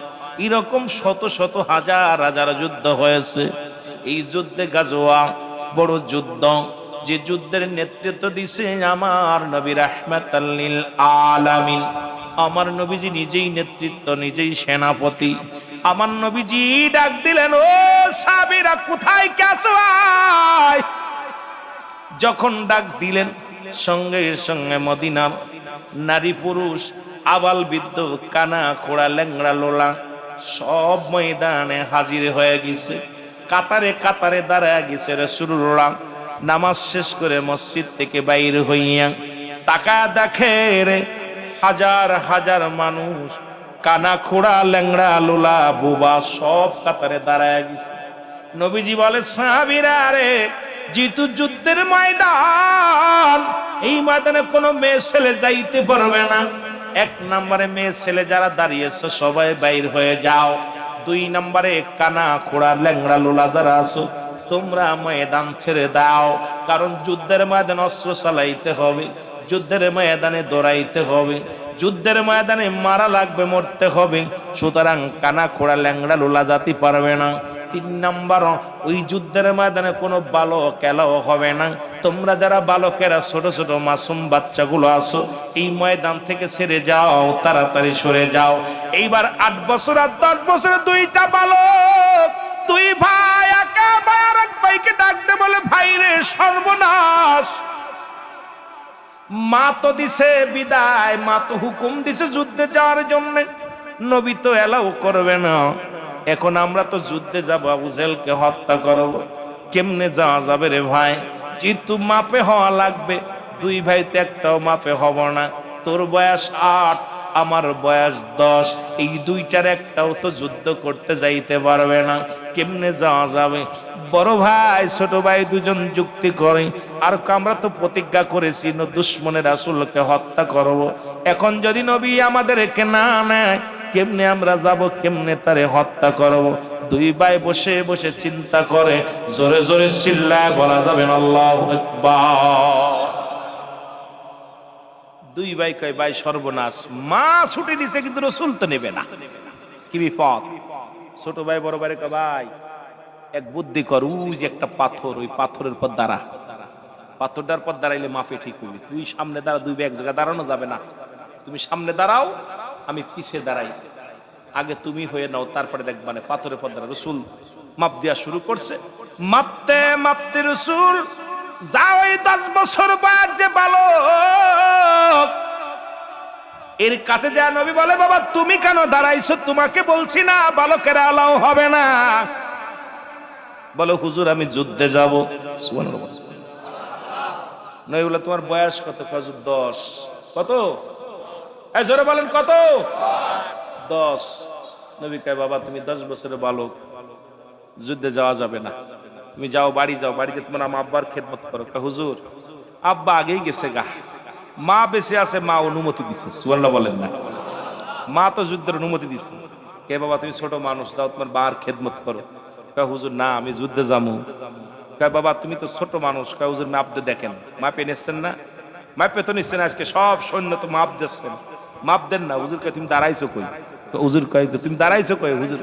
A: এরকম শত শত হাজার হাজার যুদ্ধ হয়েছে। এই যুদ্ধে গাজওয়া বড় যুদ্ধ, যে যুদ্ধের নেতৃত্ব দিছে আমার নবী রাহমাতাল লিল আলামিন। আমার নবীজি নিজেই নেতৃত্ব, নিজেই সেনাপতি। আমার নবীজি ডাক দিলেন, ও সাহাবীরা কোথায় গেছো? আয়। যখন ডাক দিলেন সঙ্গে সঙ্গে মদিনার নারী পুরুষ আবাল বৃদ্ধ কানা খোড়া ল্যাংড়া লোলা সব ময়দানে হাজির হয়ে গেছে। কাতারে কাতারে দাঁড়ায় গেছে রাসূলুল্লাহ। নামাজ শেষ করে মসজিদ থেকে বাইরে হইয়া তাকায় দেখে রে হাজার হাজার মানুষ কানা খোড়া ল্যাংড়া লোলা বুবা সব কাতারে দাঁড়ায় গেছে। নবীজি বলে, সাহাবীরা রে, যেহেতু যুদ্ধের ময়দান, এই ময়দানে কোনো মেয়ে ছেলে যাইতে পারবে না। এক নম্বরে মেয়ে ছেলে যারা দাঁড়িয়েছে সবাই বাইর হয়ে যাও। দুই নম্বরে কানা খোড়া ল্যাংড়া লোলা যারা আছো তোমরা ময়দান ছেড়ে দাও, কারণ যুদ্ধের ময়দানে অস্ত্র চালাইতে হবে, যুদ্ধের ময়দানে দৌড়াইতে হবে, যুদ্ধের ময়দানে মারা লাগবে, মরতে হবে। সুতরাং কানা খোড়া ল্যাংড়া লোলা জাতি পারবে না। তিন নম্বর, ওই যুদ্ধের ময়দানে কোনো বালক এলাও হবে না। তোমরা যারা বালকেরা ছোট ছোট মাসুম বাচ্চাগুলো আছো এই ময়দান থেকে ছেড়ে যাও, তাড়াতাড়ি সরে যাও। এইবার 8 বছর আর 10 বছরের দুইটা বালক, দুই ভাই, একা ভাই আর এক ভাইকে ডাকতে বলে, ভাই রে সর্বনাশ, মা তো দিছে বিদায়, মা তো হুকুম দিছে যুদ্ধে যাওয়ার জন্য, নবী তো এলাও করবে না। এখন আমরা তো যুদ্ধে যাবো, আবু জেহেলকে হত্যা করব, কেমনে যাওয়া যাবে রে ভাই? যেহেতু মাপে হওয়া লাগবে, দুই ভাই তো একটাও মাপে হব না। তোর বয়স 8, আমার বয়স 10, এই দুইটার একটাও তো যুদ্ধ করতে যাইতে পারবে না, কেমনে যাওয়া যাবে? বড় ভাই ছোট ভাই দুজন যুক্তি করে, আর আমরা তো প্রতিজ্ঞা করেছি দুশমনের রাসূলকে হত্যা করব। এখন যদি নবী আমাদেরকে না নেয়, কেমনে আমরা যাব, কেমনে তারে হত্যা করব? দুই ভাই বসে বসে চিন্তা করে, জোরে জোরে চিল্লায় বলা যাবে না আল্লাহু আকবার। দুই ভাই কয়, ভাই সর্বনাশ, মা ছুটি দিছে কিন্তু রাসূল তো নেবে না, কি বিপদ? ছোট ভাই বড় ভাইরে কয়, ভাই এক বুদ্ধি কর, ওই যে একটা পাথর, ওই পাথরের পর দাঁড়া, পাথরটার পর দাঁড়াইলে মাফে ঠিক হবি। তুই সামনে দাঁড়া, দুই ভাই এক জায়গায় দাঁড়ানো যাবে না, তুমি সামনে দাঁড়াও, আমি পিছে দাঁড়াই, আগে তুমি হয়ে নাও, তারপরে দেখ, মানে পাথরের পর দাঁড়া। রাসূল মাপ দেওয়া শুরু করছে। মাপতে মাপতে রাসূল যাও, এই 10 বছর বয়স যে বালক, এর কাছে যা নবী বলে, বাবা তুমি কেন দাঁড়াইছো? তোমাকে বলছি না বালকেরা আলাও হবে না? বলো, হুজুর আমি যুদ্ধে যাব। সুবহানাল্লাহ। নবী বলে, তোমার বয়স কত? হুজুর 10। কত? এই জোরে বলেন, কত? 10। নবী কয়, বাবা তুমি 10 বছরের বালক, যুদ্ধে যাওয়া যাবে না, তুমি যাও, বাড়ি যাও, বাড়িতে তোমার আব্বার খেদমত করো। হুজুর আব্বা আগেই গেছে গা, মা বেঁচে আছে, মা অনুমতি দিছে। সুবহানাল্লাহ বলেন না? মা তো যুদ্ধের অনুমতি দিছে। কে বাবা তুমি ছোট মানুষ, যাও তোমার বার খেদমত করো। হুজুর না, আমি যুদ্ধে যাবো। বাবা তুমি তো ছোট মানুষ। হুজুর মাপতে দেখেন, মাপে নিচ্ছেন না? মাপে তো নিচ্ছেন, আজকে সব সৈন্য তো মাপ দিচ্ছেন, মাপ দেন না। হুজুর কয়, তুমি দাঁড়াইছো কই? হুজুর কয়, তুমি দাঁড়াইছো কই? হুজুর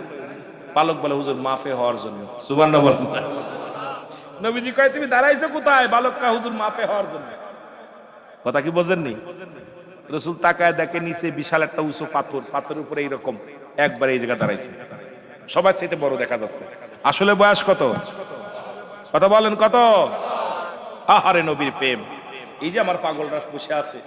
A: পালক বলে, হুজুর মাফে হওয়ার জন্য। সুবহানাল্লাহ বলেন না? নবীজি কয়, তুমি দাঁড়াইছো কোথায়? বালক কয়, হুজুর মাফে হওয়ার জন্য। কথা কি বোঝেননি? রাসূল তাকায় দেখে নিচে বিশাল একটা উঁচু পাথর, পাথরের উপরে এইরকম একবার এই জায়গা দাঁড়াইছে, সবার চাইতে বড় দেখা যাচ্ছে। আসলে বয়স কত? কথা বলেন, কত? আহারে নবীর প্রেম। এই যে আমার পাগলরা বসে আছে,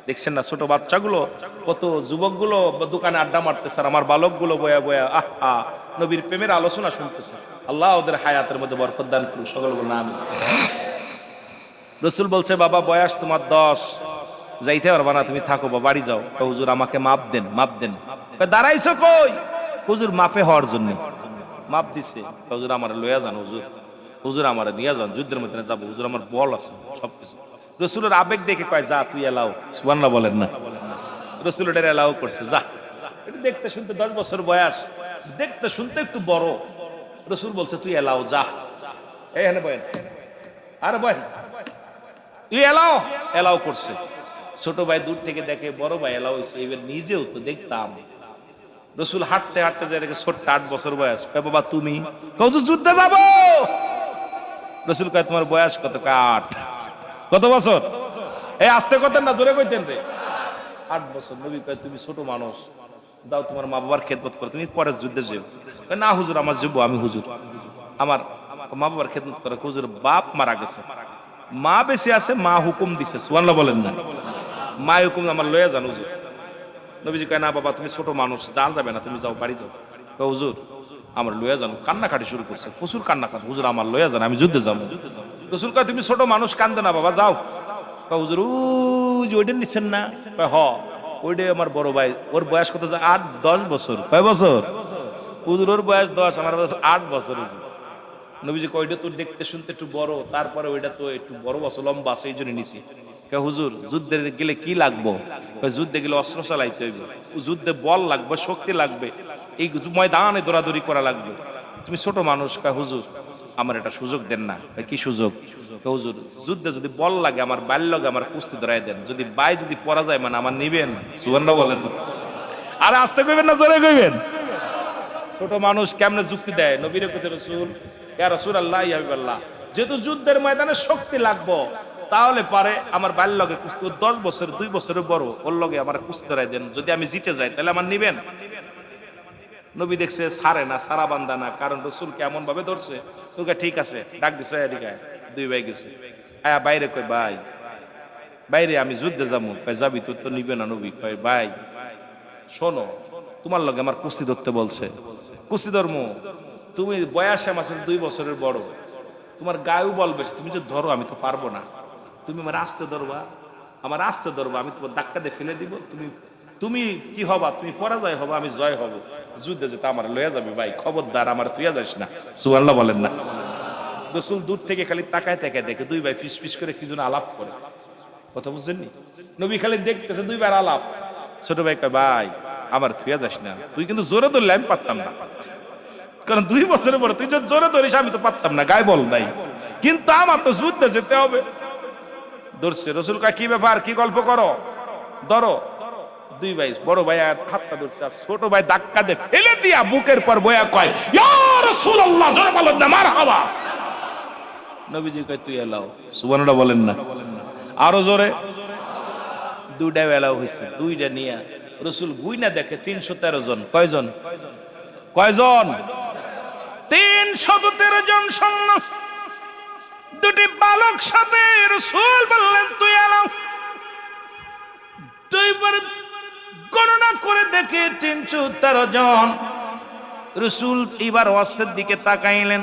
A: দেখছেন না? ছোট বাচ্চাগুলো, কত যুবকগুলো দোকানে আড্ডা মারতেছে, আর আমার বালকগুলো বয়া বয়া আহা নবীর প্রেমের আলোচনা শুনতেছে। আল্লাহ ওদের হায়াতের মধ্যে বরকত দান করুন, সকল বলুন আমিন। রাসূল বলছে, বাবা বয়স তোমার 10, যাইতে পারবা না, তুমি থাকো বা বাড়ি যাও। হুজুর আমাকে মাপ দেন, মাপ দেন। দাঁড়াইছো কই? হুজুর মাফে হওয়ার জন্য। মাপ দিছে। হুজুর আমার লইয়া যান, হুজুর, হুজুর আমার নিয়ে যান, যুদ্ধের মধ্যে যাবো, হুজুর আমার বল আছে সবকিছু। রাসূলের আবেগ দেখে কয়, যা তুই এলাও। সুবহানাল্লাহ বলেন না? রাসূল এটা এলাও করছে, যা। এটা দেখতে শুনতে 10 বছর বয়স, দেখতে শুনতে একটু বড়। রাসূল বলছে, তুই এলাও, যা। এইখানে বয়েন, আরে বয়েন, তুই এলাও। এলাও করছে। ছোট ভাই দূর থেকে দেখে বড় ভাই এলাও হয়েছে, এবার নিজেও তো দেখতাম। রাসূল হাঁটতে হাঁটতে যায়, দেখে ছোট্ট 8 বছর বয়স। কয়, বাবা তুমি? হুজুর যুদ্ধে যাব। রাসূল কয়, তোমার বয়স কত? 8। কত বছর? এই আস্তে কথা না, জোরে কইতেন রে। 8 বছর। নবী কয় তুমি ছোট মানুষ, দাও তোমার মা বাবার খেদমত করো, তুমি পরের যুদ্ধে যেও। না হুজুর আমার যাবো, আমি হুজুর আমার মা বাবার খেদমত করে। হুজুর বাপ মারা গেছে, মা বেঁচে আছে, মা হুকুম দিছে, সুবহানাল্লাহ বলেন না। মা হুকুম আমার লয়ে যান হুজুর। নবীজি কয় না বাবা তুমি ছোট মানুষ, জাল যাবে না, তুমি যাও বাড়ি যাও। কয় হুজুর আমার লয়ে যান, কান্নাকাটি শুরু করছে, প্রচুর কান্না কাট। হুজুর আমার লয়ে যান, আমি যুদ্ধে যাবো। রসুল কয় তুমি ছোট মানুষ, কান্দে না বাবা, যাও। কয় হুজুর ওই যে ওইটা নিচ্ছেন না? কয় হ, ওইটাই আমার বড় ভাই, ওর বয়স কত? 8-10 বছর। কয় বছর? হুজুর ওর বয়স 10, আমার বয়স 8 বছর। হুজুর নবীজি কয় ওইটা তো দেখতে শুনতে একটু বড়, তারপরে ওইটা তো একটু বড় বছর লম্বা আছে, এই জন্য নিছি। কয় হুজুর যুদ্ধে গেলে কি লাগবো? কয় যুদ্ধে গেলে অস্ত্র চালাইতে হইবে, যুদ্ধে বল লাগবে, শক্তি লাগবে, এই ময়দানে দৌড়াদৌড়ি করা লাগবে, তুমি ছোট মানুষ। কয় হুজুর আমার একটা সুযোগ দেন না। কি সুযোগ? কয় হুজুর যুদ্ধে যদি বল লাগে আমার বাইর লগে আমার কুস্তি ধরাই দেন, যদি বাই যদি পরা যায় মানে আমার নিবেন। সুবহানাল্লাহ বলেন। আর আস্তে কইবেন না জোরে কইবেন? ছোট মানুষ কেমনে যুক্তি দেয় নবীরে কইতে, রাসূল ইয়া রাসূলুল্লাহ ইয়া হাবিবাল্লাহ, যেহেতু যুদ্ধের ময়দানে শক্তি লাগবো, তাহলে পারে আমার বাইর লগে কুস্তি, 10 বছর 2 বছরের বড়, ওর লগে আমার কুস্তি ধরাই দেন, যদি আমি জিতে যাই তাহলে আমার নিবেন। নবী দেখছে ছাড়ে না, সারা বান্দা না, কারণ রসুলকে এমন ভাবে ধরছে। তোকে ঠিক আছে, ডাক দিছে, এদিকে দুই ভাই গেছে, আয়া বাইরে। কয় ভাই বাইরে আমি যুদ্ধে যাবো। কয় যাবি? তোর তো নিবে না। নবী কয় ভাই শোনো, তোমার লগে আমার কুস্তি ধরতে বলছে, কুস্তি ধর্ম, তুমি বয়সে আমার 2 বছরের বড়, তোমার গায়েও বল বেশি, তুমি যে ধরো আমি তো পারবো না, তুমি আমার আস্তে ধরবা, আমার আস্তে ধরবা, আমি তোমার ধাক্কা দিয়ে ফেলে দিব, তুমি তুমি কি হবা? তুমি পরাজয় হবা, আমি জয় হব। যুদ্ধে যেতে আমার লয়ে যাবে ভাই, খবরদার আমার তুইয়া যাস না। সুবহানাল্লাহ বলেন না। রাসূল দূর থেকে খালি তাকায় তাকায় দেখে, দুই ভাই ফিস ফিস করে কি যেন আলাপ করে, কথা বুঝছেননি? নবী খালি দেখতেছে, দুই ভাই আলাপ। ছোট ভাই কয় ভাই আমার তুইয়া যাস না, তুই কিন্তু জোরে ধরলে আমি পারতাম না, কারণ 2 বছরের পরে তুই যদি জোরে ধরিস আমি তো পারতাম না, গায়ে বল নাই, কিন্তু আমার তো যুদ্ধে যেতে হবে। ধরছে। রসুল কয় কি ব্যাপার, কি গল্প করো, ধরো। দুই ভাই, বড় ভাই হাতটা ধরছে, আর ছোট ভাই ধাক্কা দিয়ে ফেলে দিয়া বুকের পর বয়া কয় ইয়া রাসূলুল্লাহ, জোরে বলেন না মারহাবা। নবীজি কয় তুই এলাও। সুবহানাল্লাহ বলেন না। আরো জোরে। দুইটা এলাও হয়েছে, দুইটা নিয়ে রসুল গুইনা দেখে 313 জন। কয়জন? কয়জন? 313 জন সৈন্য, দুটি বালক সাথে। রসুল বললেন তুই এলাও। দুইবার গণনা করে দেখে 313 জন। রসুল এবার অস্ত্রের দিকে তাকাইলেন,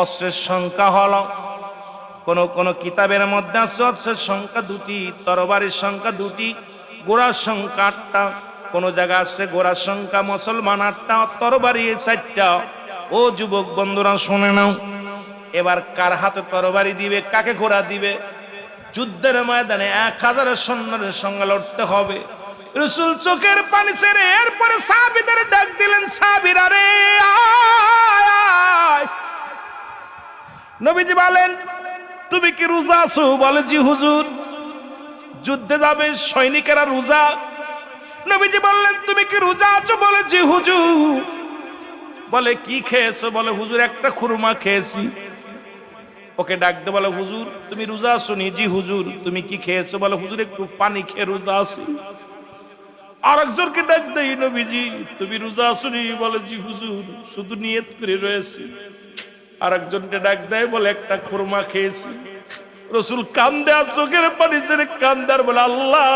A: অস্ত্রের সংখ্যা হলো, কোন কোন কিতাবের মধ্যে আছে অস্ত্রের সংখ্যা 2টি, তরবারির সংখ্যা 2টি, ঘোড়ার সংখ্যা 8টা। কোন জায়গা আছে ঘোড়ার সংখ্যা মুসলমান 8টা, তরবারি 4টা। ও যুবক বন্ধুরা শুনে নাও, এবার কার হাতে তরবারি দিবে, কাকে ঘোড়া দিবে? যুদ্ধের ময়দানে 1000 সৈন্যের সঙ্গে লড়তে হবে। রাসূল চোখের পানি ছেড়ে এরপরে সাহাবীদের ডাক দিলেন, সাহাবীরা রে আয়। নবীজি বলেন তুমি কি রোজা আছো? বলে জি হুজুর। যুদ্ধে যাবে সৈনিকেরা রোজা। নবীজি বললেন তুমি কি রোজা আছো? বলে জি হুজুর। বলে কি খেয়েছো? বলে হুজুর একটা খুরমা খেয়েছি। ওকে ডাক দে, বলে হুজুর তুমি রোজা আছো নি? জি হুজুর। তুমি কি খেয়েছো? বলে হুজুর একটু পানি খেয়ে রোজা আছি। আরেকজনকে ডাক দেই, নবীজি তুমি রোজা আছো নি? বলে জি হুজুর, শুধু নিয়ত করে রয়েছি। আরেকজনকে ডাক দেয়, বলে একটা খুরমা খেয়েছি। রসুল কান্দে, আর চোখের পানি ছেড়ে কান্দার বলে আল্লাহ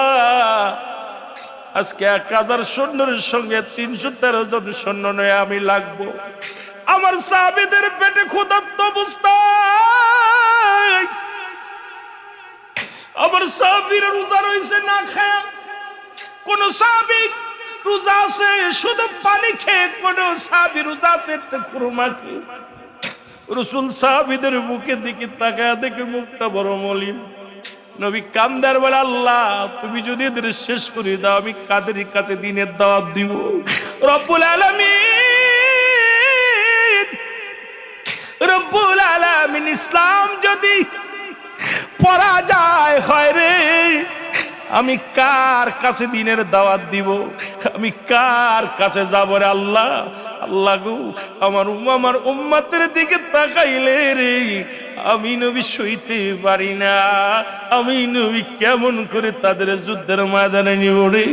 A: আজকে 1000 সৈন্যের সঙ্গে 313 জন সৈন্য নয় আমি লাগবো। আমার সাহাবীদের পেটে ক্ষুধার্ত অবস্থায়, আমার সাহাবীরা রোজা রয়েছে না খায়, কোন সাহাবী রোজা আছে শুধু পানি খেয়ে, কোন সাহাবী রোজা আছে একটা খুরমা খেয়ে। রসুল সাহাবীদের মুখের দিকে তাকায় দেখে মুখটা বড় মলিন। নবী কান্দার বলে আল্লাহ তুমি যদি এদের শেষ করে দাও, আমি কাদের কাছে দিনের দাওয়াত দিব? রব্বুল আলামিন, রব্বুল আলামিন ইসলাম যদি পরাজয় হয় রে, আমি কার কাছে দিনের দাওয়াত দিব? আমি কার কাছে যাব রে আল্লাহ? আল্লাহ গো আমার উম্মতের দিকে তাকাইলে রে আমি নবী সইতে পারি না। আমি নবী কেমন করে তাদের যুদ্ধের ময়দানে নিব রে?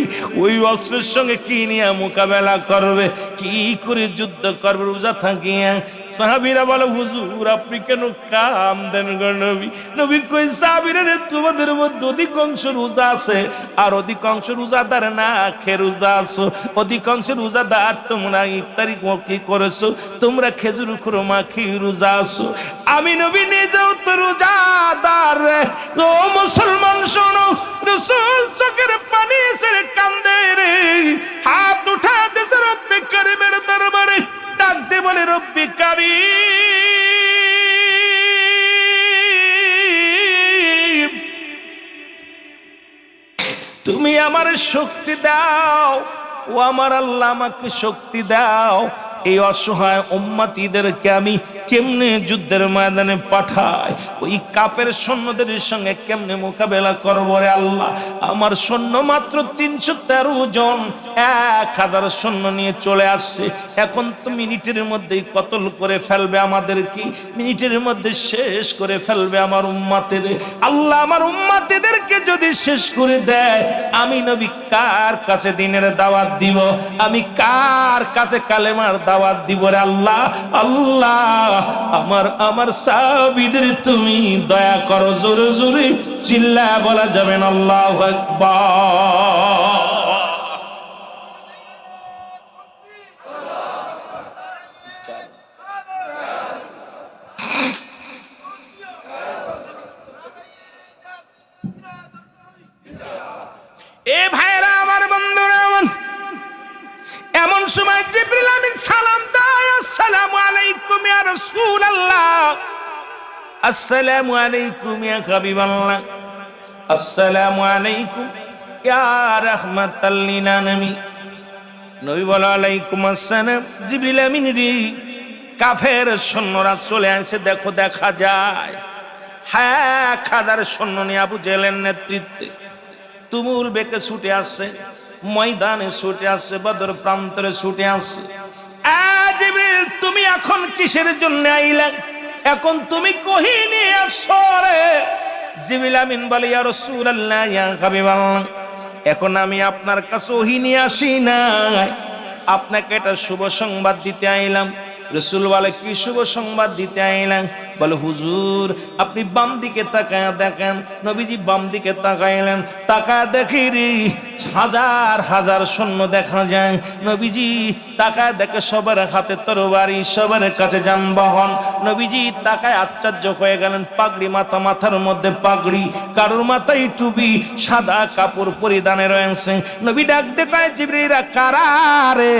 A: ওই অস্ত্রের সঙ্গে কি নিয়ে মোকাবেলা করবে, কি করে যুদ্ধ করবে রোজা থাকিয়া? সাহাবীরা বলে হুজুর আপনি কেন কাম দেন গো নবী? নবী কই সাহাবীরা রে, তোমাদের মধ্যে অধিকাংশ রোজা আছে আর অধিকাংশ রোজাদার না খেয়ে রোজা আছো। অধিকাংশ রোজাদার তোমরা ইফতারি কি করেছো, তোমরা খেজুর খুরমা খেয়ে রোজা আছো। আমি নবী নিজেও তো রোজাদার। ও মুসলমান শোনো, রাসূল চোখের পানি ছেড়ে কান্দে রে, হাত উঠা দেশে রব্বে কারিমের দরবারে ডাক দে বলে রব্বে কারিম তুমি আমার শক্তি দাও, ও আমার আল্লাহ আমাকে শক্তি দাও। এই অসহায় উম্মতীদেরকে আমি কেমনে যুদ্ধের ময়দানে পাঠাই, ওই কাফের সৈন্যদের সঙ্গে কেমনে মোকাবেলা করবো রে আল্লাহ? আমার সৈন্য মাত্র 313 জন, 1000 সৈন্য নিয়ে চলে আসছে। এখন তো মিনিটের মধ্যেই কতল করে ফেলবে আমাদের, কি মিনিটের মধ্যে শেষ করে ফেলবে আমার উম্মতেদের। আল্লাহ আমার উম্মতেদেরকে যদি শেষ করে দেয়, আমি নবী কার কাছে দিনের দাওয়াত দিব? আমি কার কাছে কালেমার দাওয়াত দিব রে আল্লাহ? আল্লাহ আমার সাহাবীদের তুমি দয়া করো। জোরে জোরে চিল্লায়া বলা যাবে না আল্লাহু আকবার। এ ভাইরা আমার, বন্ধুরা আমার, এমন সময় জিবরিল আমিন সালাম দেয়, আসসালামু আলাইকুম ইয়া রাসূলুল্লাহ, আসসালামু আলাইকুম ইয়া হাবিবাল্লাহ, আসসালামু আলাইকুম ইয়া রাহমাতাল লিল আলামিন। নবী বলে আলাইকুম আসসালাম। জিবরিল আমিন রে, কাফের সৈন্যরা চলে আসে, দেখো দেখা যায় 1000 সৈন্য নিয়ে আবু জেহেলের নেতৃত্বে তুমুল বেগে ছুটে আসছে, ময়দানে ছুটে আসছে, বদর প্রান্তরে ছুটে আসছে। জিবরিল তুমি এখন কিসের জন্য আইলা? এখন তুমি কহি নিয়ে আসছো রে? জিবরিল আমিন বলে ইয়া রাসূলুল্লাহ ইয়া হাবিবাল্লাহ, এখন আমি আপনার কাছে ওহী নিয়ে আসি নাই, আপনাকে এটা শুভ সংবাদ দিতে আইলাম। রাসূল বলে কি শুভ সংবাদ দিতে আইলাম? বলে হুজুর আপনি বাম দিকে তাকায় দেখেন। নবীজি বাম দিকে তাকাইলেন, তাকায় দেখি রে 1000 সৈন্য দেখা যায়। নবীজি তাকায় দেখে সবার হাতে তরবারি, সবার কাছে যানবাহন। নবীজি তাকায় আশ্চর্য হয়ে গেলেন, পাগড়ি মাথার মধ্যে পাগড়ি, কারোর মাথায় টুপি, সাদা কাপড় পরিধানে রয়েছে। নবী ডাক দেখায় জিবরিল কারা রে?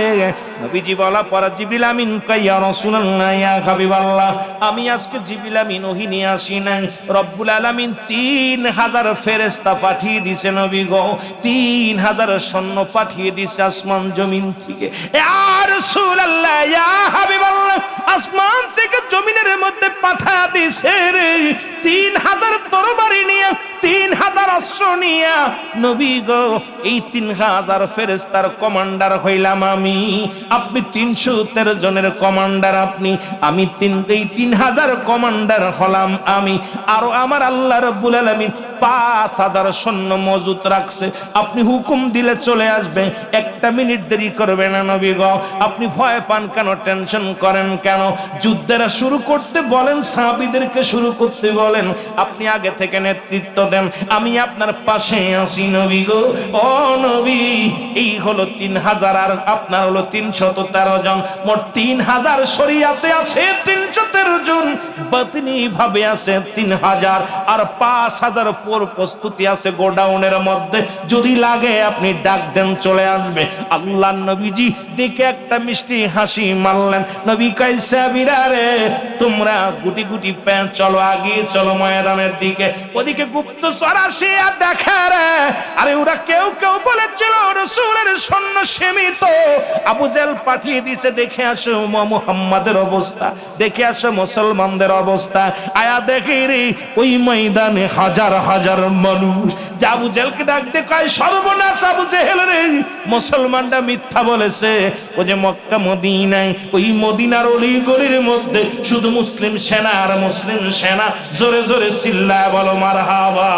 A: নবীজি বলা পড়া জিবরিল আমিন কয় ইয়া রাসূলুল্লাহ ইয়া হাবিবাল্লাহ, আমি আজকে জিবরিল আমিন ওহী নিয়ে আসি নাই, রব্বুল আলামিন 3000 ফেরেশতা পাঠিয়ে দিয়েছে নবী গো, 3000 সৈন্য পাঠিয়ে দিয়েছে আসমান জমিন থেকে। ইয়া রাসূলুল্লাহ ইয়া হাবিবাল্লাহ, আসমান থেকে জমিনের মধ্যে পাঠিয়ে দিয়েছে রে 3000 তরবারি নিয়ে, 3000 অস্ত্র নিয়ে। নবী গো এই 3000 ফেরেশতার কমান্ডার হইলাম আমি, আপনি 313 জনের কমান্ডার আপনি, আমি 3000 কমান্ডার হলাম আমি। আর আমার আল্লাহ রাব্বুল আলামিন 5000 সৈন্য মজুত রাখছে, আপনি হুকুম দিলে চলে আসবে, একটা মিনিট দেরি করবে না নবী গো। আপনি ভয় পান কেন, টেনশন করেন কেন? যুদ্ধেরা শুরু করতে বলেন, সাহাবীদেরকে শুরু করতে বলেন, আপনি আগে থেকে নেতৃত্ব দেন, আমি আপনার পাশে আছি নবী গো। ও নবী এই হলো 3000 আর আপনার হলো 313 জন, মোট 3000 শরীয়তে আছে 313 জন, বাতিনি ভাবে আছে 3000, আর 5000 পর প্রস্তুতি আছে গোডাউনের মধ্যে, যদি লাগে আপনি ডাক দেন চলে আসবে। আল্লাহ নবীজি দেখে একটা মিষ্টি হাসি মারলেন। নবী কয় সাহাবীরা রে, তোমরা গুটি গুটি প্যান চলো, আগে চলো ময়দানের দিকে। ওদিকে গুপ্তচর আসে আর দেখে রে, আরে ওরা কেউ কেউ বলেছিল রাসূলের সৈন্য সীমিত, আবু জেহেল পাঠিয়ে দিয়েছে, দেখে আসো মুহাম্মাদের অবস্থা, দেখে আসো মুসলমানদের অবস্থা। আয়া দেখে রে ওই ময়দানে হাজার হাজার মানুষ। আবু জেহেলকে ডাকতে কয়, সর্বনাশ আবু জেহেল রে, মুসলমানরা মিথ্যা বলেছে। ও যে মক্কা মদিনায়, ওই মদিনার অলি গলির মধ্যে শুধু মুসলিম সেনা আর মুসলিম সেনা। জোরে জোরে চিল্লায় বলো মারহাবা।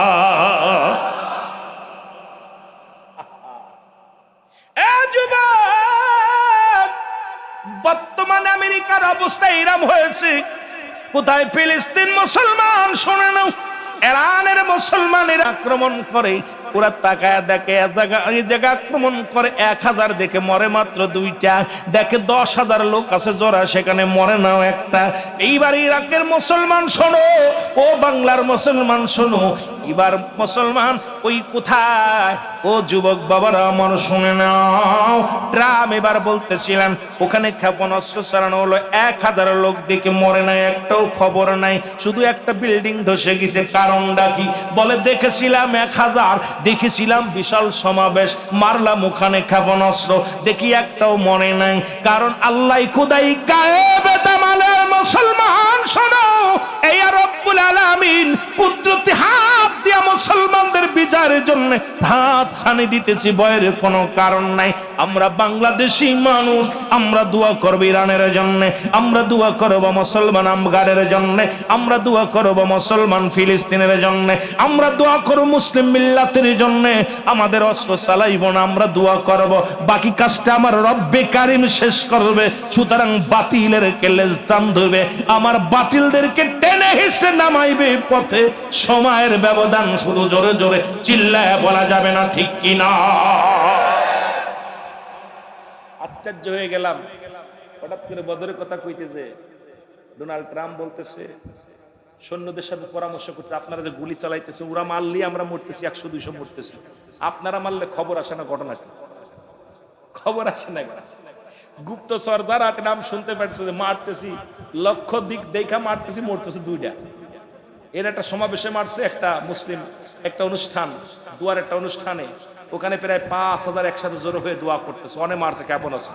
A: বর্তমানে আমেরিকার অবস্থা এরকম হয়েছে, কোথায় ফিলিস্তিন মুসলমান শোনে না, ইরানের মুসলমানের আক্রমণ করে, ওরা তাকায় দেখে এই জায়গা আক্রমণ করে 1000 দেখে মরে মাত্র 2টা, দেখে 10,000 লোক আছে জোড়া, সেখানে মরে নাও একটা। এইবার ইরাকের মুসলমান শোনো, ও বাংলার মুসলমান শোনো, এবার মুসলমান ওই কোথায়, ও যুবক বাবারা আমার শুনে নাও, ট্রাম্প এবার বলতেছিলেন ওখানে ক্ষেপণাস্ত্র চালানো হলো, 1000 লোক দেখে মরে নাই, একটাও খবর নাই, শুধু একটা বিল্ডিং ধসে গেছে। কারণটা কি? বলে দেখেছিলাম 1000, দেখেছিলাম বিশাল সমাবেশ, মারলাম ওখানে ক্ষেপণাস্ত্র, দেখি একটাও মরে নাই। কারণ আল্লাহ খুদাই গায়েবে তামানের মুসলমান শোনো, এই রব্বুল আলামিন কুদরতি হাত দিয়া মুসলমানদের বিজয়ের জন্য হাত ছানি দিতেছি, ভয়ের কোনো কারণ নাই। আমরা বাংলাদেশি মানুষ, আমরা দোয়া করব ইরানের জন্য, আমরা দোয়া করব মুসলমান আমগারের জন্য, আমরা দোয়া করব মুসলমান ফিলিস্তিনের জন্য, আমরা দোয়া করব মুসলিম মিল্লাতের জন্য। আমাদের অস্ত্র চালাইব না, আমরা দোয়া করব, বাকি কাজটা আমার রব্বে কারিম শেষ করবে। সুতরাং বাতিলের কেলেজ টান ধরবে, আমার বাতিলদেরকে টেনে হিসেবে নামাইবে পথে। সময়ের ব্যবধান, শুধু জোরে জোরে চিল্লায় বলা যাবে না, ঠিক কিনা? আশ্চর্য হয়ে গেলাম, হঠাৎ করে বদরের কথা কইতেছে, ডোনাল্ড ট্রাম্প বলতেছে সৈন্যদের সাথে পরামর্শ করতে, আপনারা যে গুলি চালাইতেছে, ওরা মারলে আমরা মরতেছি, 100-200 মরতেছি, আপনারা মারলে খবর আসে না, ঘটনা খবর আসে না। গুপ্তচর দ্বারা নাম শুনতে পারছে যে মারতেছি, লক্ষ্য দিক দেখা মারতেছি, মরতেছি 2টা। এর একটা সমাবেশে মারছে, একটা মুসলিম একটা অনুষ্ঠান, দুয়ার একটা অনুষ্ঠানে, ওখানে প্রায় 5000 একসাথে জড়ো হয়ে দোয়া করতেছে, অনেক মারছে ক্ষেপণাস্ত্র,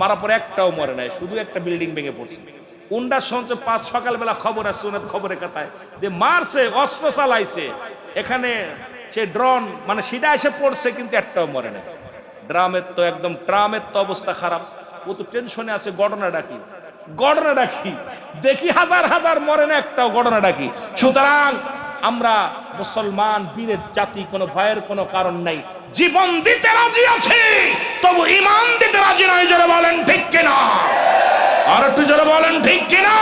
A: মারার পর একটাও মরে নাই, শুধু একটা বিল্ডিং ভেঙে পড়ছে। উন্ডার সঞ্চয় 5 সকালবেলা খবর আসছে ওনার খবরের কথায় যে মারছে, অস্ত্র চালাইছে, এখানে সে ড্রোন মানে সেটা এসে পড়ছে, কিন্তু একটাও মরে নাই। ড্রামের তো একদম ট্রামের তো অবস্থা খারাপ, ও তো টেনশনে আছে, ঘটনাটা কি, ঘটনাটা কি, দেখি হাজার হাজার মরে না, একটাও ঘটনাটা কি। সুতরাং আমরা মুসলমান বীরের জাতি, কোনো ভয়ের কোনো কারণ নাই, জীবন দিতে রাজি আছি, তবু ঈমান দিতে রাজি নয়। যারা বলেন ঠিক কিনা? আর একটু যারা বলেন ঠিক কিনা?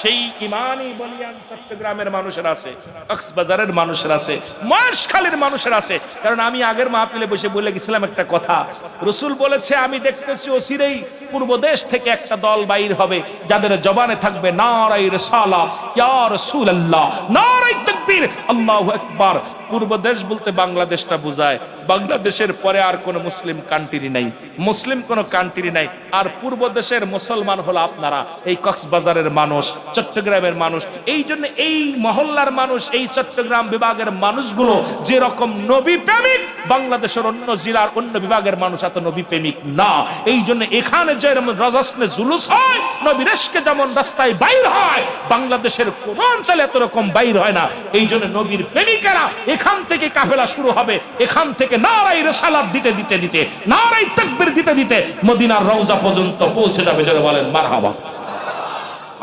A: সেই ইমানই বলিয়ান চট্টগ্রামের মানুষের আছে, কক্সবাজারের মানুষের আছে, মহেশখালীর মানুষের আছে। কারণ আমি আগের মাহফিলে বসে বলে গেছিলাম একটা কথা, রাসূল বলেছে আমি দেখতেছি অচিরেই পূর্ব দেশ থেকে একটা দল বাইর হবে, যাদের জবানে থাকবে নারায়ে রিসালাত ইয়া রাসূলুল্লাহ, নারায়ে তাকবীর, আল্লাহু আকবার। পূর্ব দেশ বলতে বাংলাদেশটা বোঝায়, বাংলাদেশের পরে আর কোনো মুসলিম কান্ট্রি নাই, মুসলিম কোনো কান্ট্রি নাই। আর পূর্ব দেশের মুসলমান হলো আপনারা, এই কক্সবাজারের মানুষ, চট্টগ্রামের মানুষ। এই জন্য এই মহল্লার মানুষ, এই চট্টগ্রাম বিভাগের মানুষগুলো যেরকম নবী প্রেমিক, বাংলাদেশের অন্য জেলার অন্য বিভাগের মানুষ এত নবী প্রেমিক না। এই জন্য এখানে যেরকম রাজস্নে জুলুস হয়, নবীর ইশকে যেমন রাস্তায় বাইর হয়, বাংলাদেশের কোন অঞ্চলে এত রকম বাইর হয় না। এই জন্য নবীর প্রেমিকেরা এখান থেকে কাফেলা শুরু হবে, এখান থেকে নারায়ে রিসালাত দিতে দিতে দিতে, নারায়ে তাকবীর দিতে দিতে মদিনার রওজা পর্যন্ত পৌঁছে যাবে। যারা বলেন মারহাবা।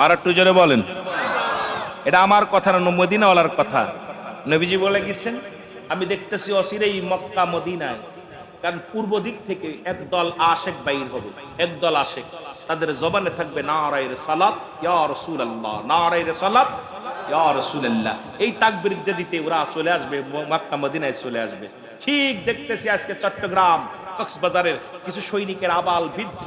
A: আর একটু জোরে বলেন। এটা আমার কথা না, মদিনাওয়ালার কথা। নবীজি বলে গেছেন আমি দেখতেছি অচিরেই মক্কা মদিনায়, কারণ পূর্ব দিক থেকে একদল আশেক বাইর হবে, একদল আশেক, তাদের জবানে থাকবে নারায়ে রিসালাত ইয়া রাসূলুল্লাহ, নারায়ে রিসালাত ইয়া রাসূলুল্লাহ। এই তাকবীর দিতে দিতে ওরা চলে আসবে, মক্কা মদিনায় চলে আসবে। ঠিক দেখতেছি আজকে চট্টগ্রাম কক্সবাজারের কিছু সৈনিকের আবাল বৃদ্ধ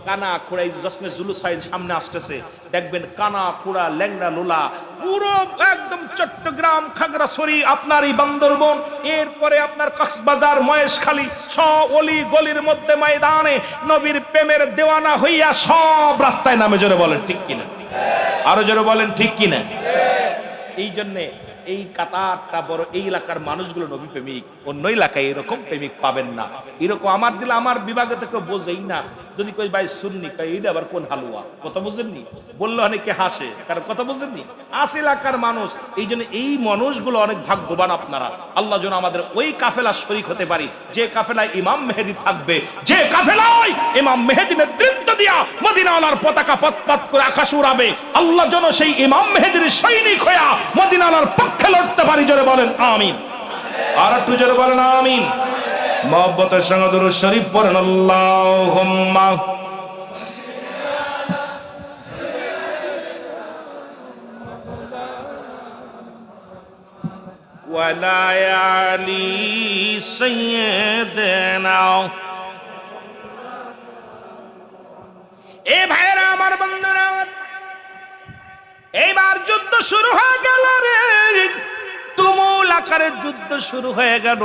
A: কানা খোড়া জশ্নে জুলুসাইড সামনে আসতেছে, দেখবেন কানা খোড়া ল্যাংড়া লোলা, পুরো একদম চট্টগ্রাম খাগড়াছড়ি আপনার এই বান্দরবন, এরপরে আপনার কক্সবাজার মহেশখালী, সব অলি গলির মধ্যে ময়দানে নবীর প্রেমের দেওয়ানা হইয়া সব রাস্তায় নামে। জোরে বলেন ঠিক কিনা? আরো জোরে বলেন ঠিক কিনা? এই জন্যে এই কাতারটা বড়, এই এলাকার মানুষগুলো নবী প্রেমিক, অন্য এলাকায় এরকম প্রেমিক পাবেন না। এরকম আমার দিলে আমার বিভাগে থেকে বোঝেই না। যদি কই ভাই সুন্নি, কই এইটা আবার কোন হালুয়া, কথা বুঝেননি? বললে অনেকে হাসে, কারণ কথা বুঝেননি, আস এলাকার মানুষ। এই জন্য এই মানুষগুলো অনেক ভাগ্যবান আপনারা। আল্লাহ যেন আমাদের ওই কাফেলা শরীক হতে পারি, যে কাফেলায় ইমাম মেহেদী থাকবে, যে কাফেলায় ইমাম মেহেদী নেতৃত্ব দিয়া মদিনাওয়ালার পতাকা পথ করে আকাশ উড়াবে। আল্লাহ যেন সেই ইমাম মেহেদীর সৈনিক হইয়া মদিনাওয়ালার পক্ষে লড়তে পারি। জোরে বলেন আমিন। আর একটু জোরে বলেন আমিন। মহব্বতের সঙ্গে দুরূদ শরীফ পড়েন। আল্লাহুম্মা ওয়ালা আলি সাইয়্যিদিনা। এ ভাইরা আমার, বন্ধুরা, এইবার যুদ্ধ শুরু হয়ে গেল রে, তুমুল আকারে যুদ্ধ শুরু হয়ে গেল।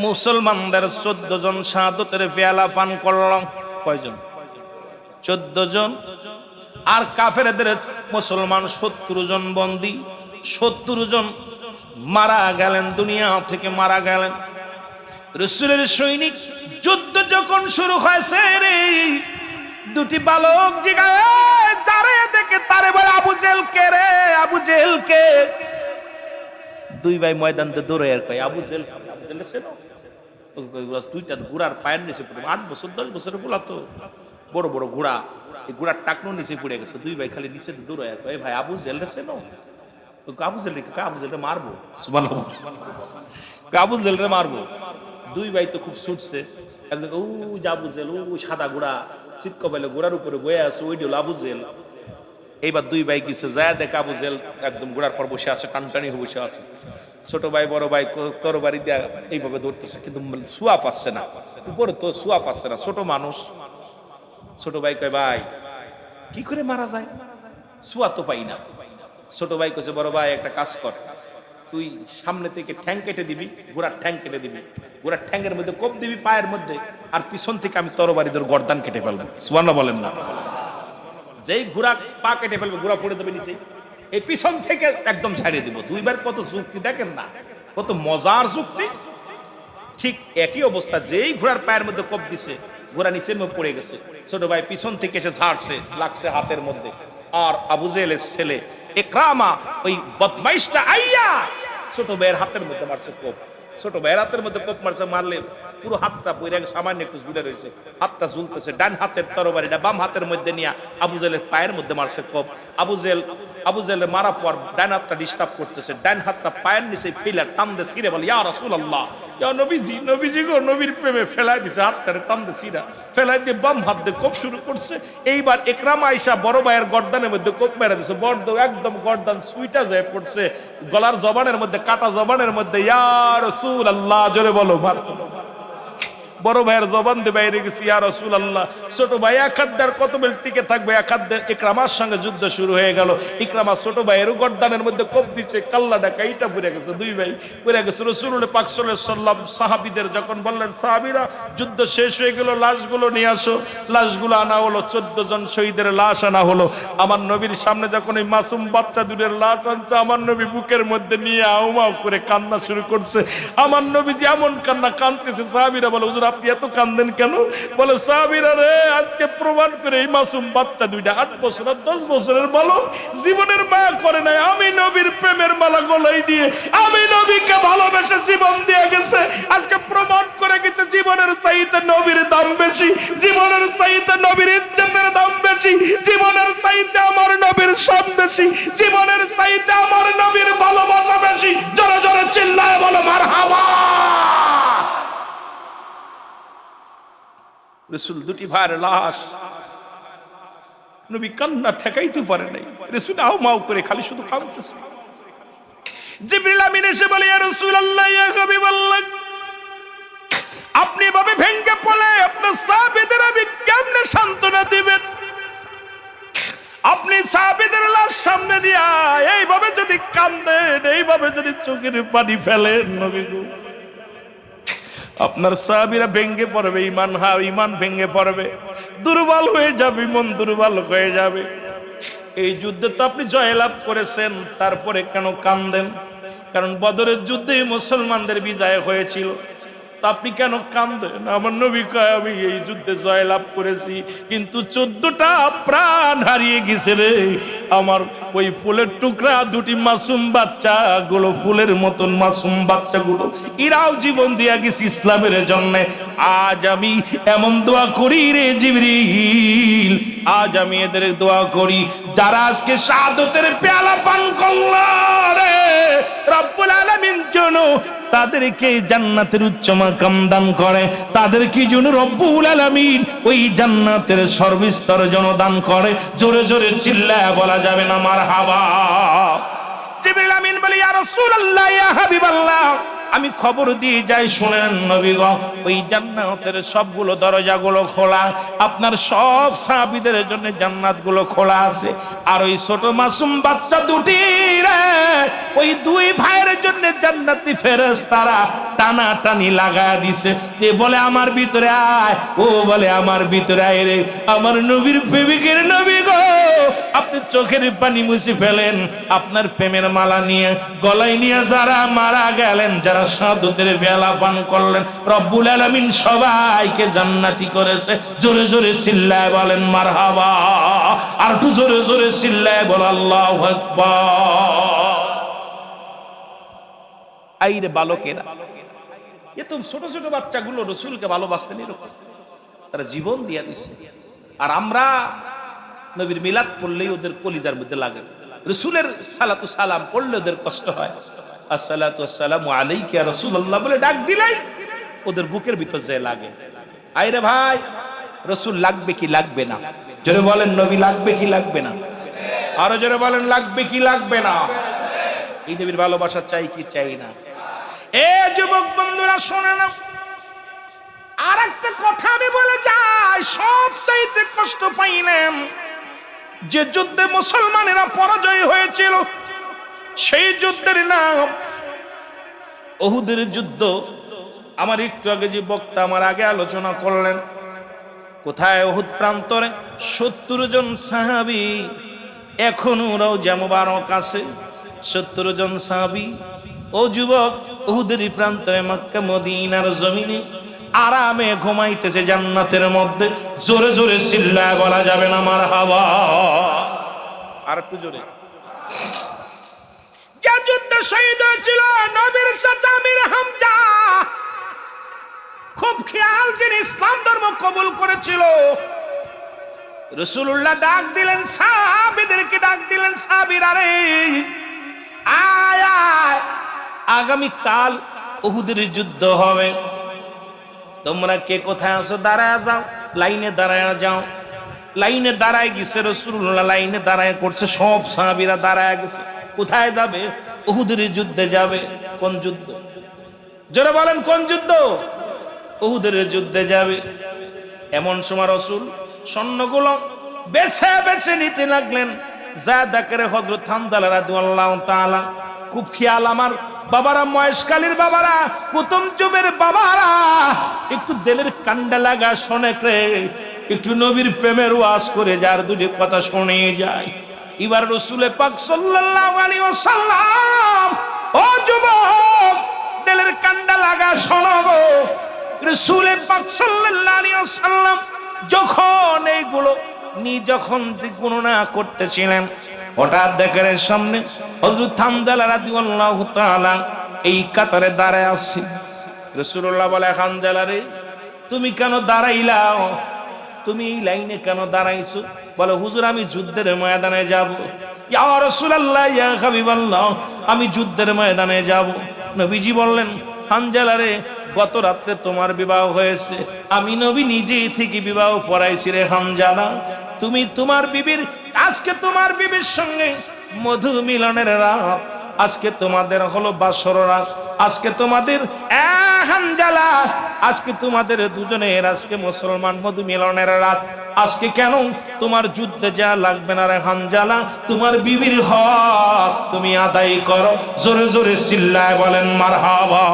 A: মুসলমানদের 14 জন শাহাদাতের পেয়ালা পান করল। কয়জন? 14 জন। আর কাফেরদের মুসলমান 70 জন বন্দী, 70 জন মারা গেলেন, দুনিয়া থেকে মারা গেলেন। রাসূলের সৈনিক যুদ্ধ যখন শুরু হয়েছে রে, দুটি বালক জিগায় যারে দেখে তারে বলে, আবু জেহেল কে রে, আবু জেহেল কে? দুই ভাই ময়দানতে দৌড়ে আর কয়, আবু জেহেল। আবু জেহেল চেনো? দুইটা ঘোড়ার পায়ের নিচে পড়ে, 8 বছর 10 বছরের গোলা তো, বড় বড় ঘোড়া, এই ঘোড়ার টাকনো নিচে পড়ে গেছে। দুই ভাই খালি নিচে দৌড়ে আর কয়, ভাই আবু জেহেল চেনো? আবু জেহেল, আবু জেহেল মারবো, সুবহানাল্লাহ, আবু জেহেল মারবো। দুই ভাই তো খুব ছুটছে, একজন ও আবু জেহেল, ও সাদা ঘোড়া, চিৎক পাইলে ঘোড়ার উপরে বয়ে আছে, ওই হলো আবু জেহেল। এইবার দুই ভাই গেছে, যায় দেখে আবু জেহেল একদম ঘোড়ার পর বসে আছে, টানটানি হয়ে বসে আছে। ছোট ভাই বড় ভাই তরবারি দিয়ে এইভাবে ধরতেছে, কিন্তু সুয়া পাচ্ছে না, উপরে তো সুয়া পাচ্ছে না, ছোট মানুষ। ছোট ভাই কয়, ভাই কি করে মারা যায়, সুয়া তো পাই না। ছোট ভাই কইছে, বড় ভাই একটা কাজ কর, তুই সামনে থেকে ঠ্যাং কেটে দিবি, ঘোড়ার ঠ্যাং কেটে দিবি, ঘোড়ার ঠ্যাংয়ের মধ্যে কোপ দিবি পায়ের মধ্যে, আর পিছন থেকে আমি তরবারি ধরে গর্দান কেটে ফেলবো। সুবহানাল্লাহ বলেন না? যেই ঘোড়া পা কেটে ফেলবে, ঘোড়া পড়ে দেবে নিচে, এই পিছন থেকে একদম ছাড়িয়ে দিব। দুইবার কত যুক্তি দেখেন না, কত মজার যুক্তি। ঠিক একই অবস্থা, যেই ঘোড়ার পায়ের মধ্যে কোপ দিছে, ঘোড়া নিচে পড়ে গেছে। ছোট ভাই পিছন থেকে এসে ঝাড়ছে, লাগছে হাতের মধ্যে। আর আবু জেহেলের ছেলে ইকরামা, ওই বদমাইশটা আইয়া ছোট ভাইয়ের হাতের মধ্যে মারছে কোপ। ছোট ভাইয়ের হাতের মধ্যে কোপ মারছে, মারলে পুরো হাতটা পড়ে সামান্য একটু ঝুলে রয়েছে, হাতটা ঝুলতেছে। ডান হাতের তরবারিটা বাম হাতের মধ্যে নিয়ে আবু জেহেলের পায়ের মধ্যে মারছে কোপ। আবু জেহেলের মারা পর ডান হাতটা ডিস্টার্ব করতেছে, ডান হাতটা পায়ের নিচে ফেলে টান দিয়ে ছিঁড়ে বলে, ইয়া রাসূলুল্লাহ, ইয়া নবীজি, নবীজি গো, নবীর প্রেমে ফেলাই দিছে, হাতটারে টান দিয়ে ছিঁড়া ফেলাই দিয়ে বাম হাত দিয়ে কোপ শুরু করছে। এইবার ইকরামা আয়েশা বড় ভাইয়ের গর্দানের মধ্যে কোপ মেরে দিছে, বড় একদম গর্দান সুইটা যায় পড়ছে, গলার জবানের মধ্যে, কাটা জবানের মধ্যে, ইয়া রাসূলুল্লাহ, জোরে বলো মারহাবা। বড় ভাইয়ের জবান দিয়ে বাইরে গেছি, ইয়া রাসূলুল্লাহ। ছোট ভাই এক হাত দেওয়ার কত বেল টিকে থাকবে, এক হাত দিয়ে ইকরামার সঙ্গে যুদ্ধ শুরু হয়ে গেল। ইকরামা ছোট ভাইয়ের গর্দানের মধ্যে কোপ দিচ্ছে, কাল্লাটা কাইটা পুড়ে গেছে, দুই ভাই পুড়ে গেছে। রাসূলুল্লাহ পাক সাল্লাল্লাহু আলাইহি ওয়াসাল্লাম সাহাবীদের যখন বললেন, সাহাবীরা যুদ্ধ শেষ হয়ে গেল, লাশগুলো নিয়ে আসো। লাশগুলো আনা হলো, 14 জন শহীদের লাশ আনা হলো। আমার নবীর সামনে যখন এই মাসুম বাচ্চা দুটোর লাশ আনছে, আমার নবী বুকের মধ্যে নিয়ে আউমাউ করে কান্না শুরু করছে। আমার নবী যেমন কান্না কাঁদতেছে, সাহাবীরা বলে, হুজুর আপনি এত কান্দেন কেন? বলে, সাহাবীরা রে, আজকে প্রমাণ করে এই মাসুম বাচ্চা দুইটা 8 বছর আর 10 বছরের বালক জীবনের মায়া করে নাই, আমি নবীর প্রেমের মালা গলায় দিয়ে আমি নবীকে ভালোবেসে জীবন দিয়ে গেছে। আজকে প্রমাণ করে গেছে জীবনের চাইতে নবীর দাম বেশি, জীবনের চাইতে নবীর ইজ্জতের দাম বেশি, জীবনের চাইতে আমার নবীর সব বেশি, জীবনের চাইতে আমার নবীর ভালোবাসা বেশি। জোরে জোরে চিল্লায় বলো মারহাবা। রাসূল দুটি ভাইয়ের লাশ, নবী কান্না ঠেকাইতে পারে নাই, রাসূল আউমাউ করে খালি শুধু কাঁদতেছে। জিবরিল আমিন এসে বলে, ইয়া রাসূলুল্লাহ, ইয়া হাবিবাল্লাহ, আপনি এভাবে ভেঙ্গে পড়লে আপনার সাহাবীদের আমি কেমনে সান্ত্বনা দিবেন? আপনি সাহাবীদের লাশ সামনে দিয়া এইভাবে যদি কাঁদেন, এইভাবে যদি চোখের পানি ফেলেন, নবী গো, আপনার সাহাবীরা ভেঙ্গে পড়বে, ইমান ভেঙ্গে পড়বে, দুর্বল হয়ে যাবে, মন দুর্বল হয়ে যাবে। এই যুদ্ধে তো আপনি জয়লাভ করেছেন, তারপরে কেন কান্দেন? কারণ বদরের যুদ্ধে মুসলমানদের বিজয় হয়েছিল, তা আপনি কেন কান্দেন? আমার নবী কয় আমি এই যুদ্ধে জয়লাভ করেছি, কিন্তু 14টা প্রাণ হারিয়ে গেছে রে আমার। ওই ফুলের টুকরা দুটি মাসুম বাচ্চাগুলো, ফুলের মতন মাসুম বাচ্চাগুলো, এরাও জীবন দিয়া গেছে ইসলামের জন্য। আজ আমি এমন দোয়া করি রে জিবরিল, আজ আমি এদের দোয়া করি যারা আজকে শাহাদাতের পেয়ালা পান করলো রে রব্বুল আলামিন যেন তাদেরকে জান্নাতের উচ্চ মাকাম দান করে, তাদেরকে যেন রব্বুল আলামিন ওই জান্নাতের সর্বস্তর যেন দান করে। জোরে জোরে চিল্লায়া বলা যাবে না মারহাবা? জিবরিল আমিন বলে ইয়া রাসূলুল্লাহ, ইয়া হাবিবাল্লাহ, আমি খবর দিয়ে যাই, শুনেন নবী গো, ওই জান্নাতের সবগুলো দরজাগুলো খোলা, আপনার সব সাহাবীদের জন্য জান্নাতগুলো খোলা আছে। আর ওই ছোট মাসুম বাচ্চা দুটি রে, ওই দুই ভাইয়ের জন্য জান্নাতি ফেরেশতারা টানা টানি লাগা দিছে। এ বলে আমার ভিতরে আয়, ও বলে আমার ভিতরে আয় রে। আমার নবীর প্রেমিকের নবী গো, আপনি চোখের পানি মুছে ফেলেন, আপনার প্রেমের মালা নিয়ে গলায় নিয়ে যারা মারা গেলেন, যারা শাহাদাতের পেয়ালা পান করলেন, রব্বুল আলামিন সবাইকে জান্নাতি করেছে। জোরে জোরে চিল্লায় বলেন মারহাবা। আর একটু জোরে জোরে চিল্লায় বল আল্লাহু আকবার। আইরে বালকেরা, এ তো ছোট ছোট বাচ্চাগুলো রাসূলকে ভালোবাসতেন, এরকম তারা জীবন দিয়া দিচ্ছে। আর আমরা নবীর মিলাদ পড়লেই ওদের কলিজার মধ্যে লাগে, রাসূলের সালাতু সালাম পড়লে ওদের কষ্ট হয়। আসসালাতু আসসালামু আলাইকা ইয়া রাসূলুল্লাহ বলে ডাক দিলাই ওদের বুকের ভিতর যায় লাগে। আইরে ভাই, রাসূল লাগবে কি লাগবে না? জোরে বলেন নবী লাগবে কি লাগবে না? আরো জোরে বলেন লাগবে কি লাগবে না? এই নবীর ভালোবাসা চাই কি চাই না? এ যুবক বন্ধুরা শোনে না, আর একটা কথা আমি বলে যাই, সব চাইতে কষ্ট পাইলেন যে যুদ্ধে মুসলমানেরা পরাজয় হয়েছিল, সেই যুদ্ধের নাম উহুদের যুদ্ধ। আমার একটু আগে যে বক্তা আমার আগে আলোচনা করলেন, কোথায়? উহুদ প্রান্তরে 70 জন সাহাবী, এখন ওরাও যে মোবারক আছে 70 জন সাহাবী। ও যুবক, উহুদের প্রান্তরে মক্কা মদিনার জমিনে আরামে ঘুমাইতেছে জান্নাতের মধ্যে। জোরে জোরে চিল্লায় বলা যাবে না মারহাবা? আর একটু জোরে। যে যুদ্ধে শহীদ হয়েছিল নবীর চাচা আমির হামজা, খুব খেয়াল, যিনি ইসলাম ধর্ম কবুল করেছিল। রাসূলুল্লাহ ডাক দিলেন সাহাবীদেরকে, ডাক দিলেন সাহাবীরা রে আয় আয়, আগামী কাল উহুদের যুদ্ধ হবে, তোমরা কে কোথায় আছো দাঁড়ায় যাও, লাইনে দাঁড়ায় যাও। লাইনে দাঁড়ায় গেছে রাসূলুল্লাহ, লাইনে দাঁড়ায় করছে, সব সাহাবীরা দাঁড়ায় গেছে। কোথায় যাবে? উহুদের যুদ্ধে যাবে। কোন যুদ্ধ? জোরে বলেন কোন যুদ্ধ? উহুদের যুদ্ধে যাবে। এমন সময় রাসূল সৈন্যগুলো বেছে বেছে নিতে লাগলেন। যায়েদা করে হযরত হামজা রাদিয়াল্লাহু তাআলা, খুব খেয়াল আমার বাবারা, মহেশখালীর বাবারা, প্রথম যুগের বাবারা, একটু দিলের কান্ডা লাগা শোনে রে, একটু নবীর প্রেমের ওয়াজ করে যার দুটি কথা শুনে যায়। এবার রাসূল পাক সাল্লাল্লাহু আলাইহি ওয়াসাল্লাম, ও যুবক, দিলের কান্ডা লাগা শোনো গো। রাসূল পাক সাল্লাল্লাহু আলাইহি ওয়াসাল্লাম যখন এইগুলো যখন গণনা করতেছিলেন, হঠাৎ দেখেন সামনে হযরত হামজা রাদিয়াল্লাহু তাআলা এই কাতারে দাঁড়ায় আছে। রাসূলুল্লাহ বলে, হামজা রে তুমি কেন দাঁড়াইলা? তুমি এই লাইনে কেন দাঁড়াইছো? বলে, হুজুর আমি যুদ্ধের ময়দানে যাব। ইয়া রাসূলুল্লাহ, ইয়া হাবিবাল্লাহ, আমি যুদ্ধের ময়দানে যাব। নবীজি বললেন, হামজা রে গত রাত্রে তোমার বিবাহ হয়েছে, আমি নবী নিজেই থেকে বিবাহ পড়াইছি রে হামজা। তুমি তোমার বিবির, আজকে তোমার বিবির সঙ্গে মধু মিলনের রাত, আজকে তোমাদের হলো বাসর রাত, আজকে তোমাদের হামজালা, আজকে তোমাদের দুজনের আজকে মুসলমান মধু মিলনের রাত। আজকে কেন তোমার যুদ্ধে যা লাগবে না রে হামজালা, তোমার বিবির হক তুমি আদায় করো। জোরে জোরে চিল্লায় বলেন মারহাবা।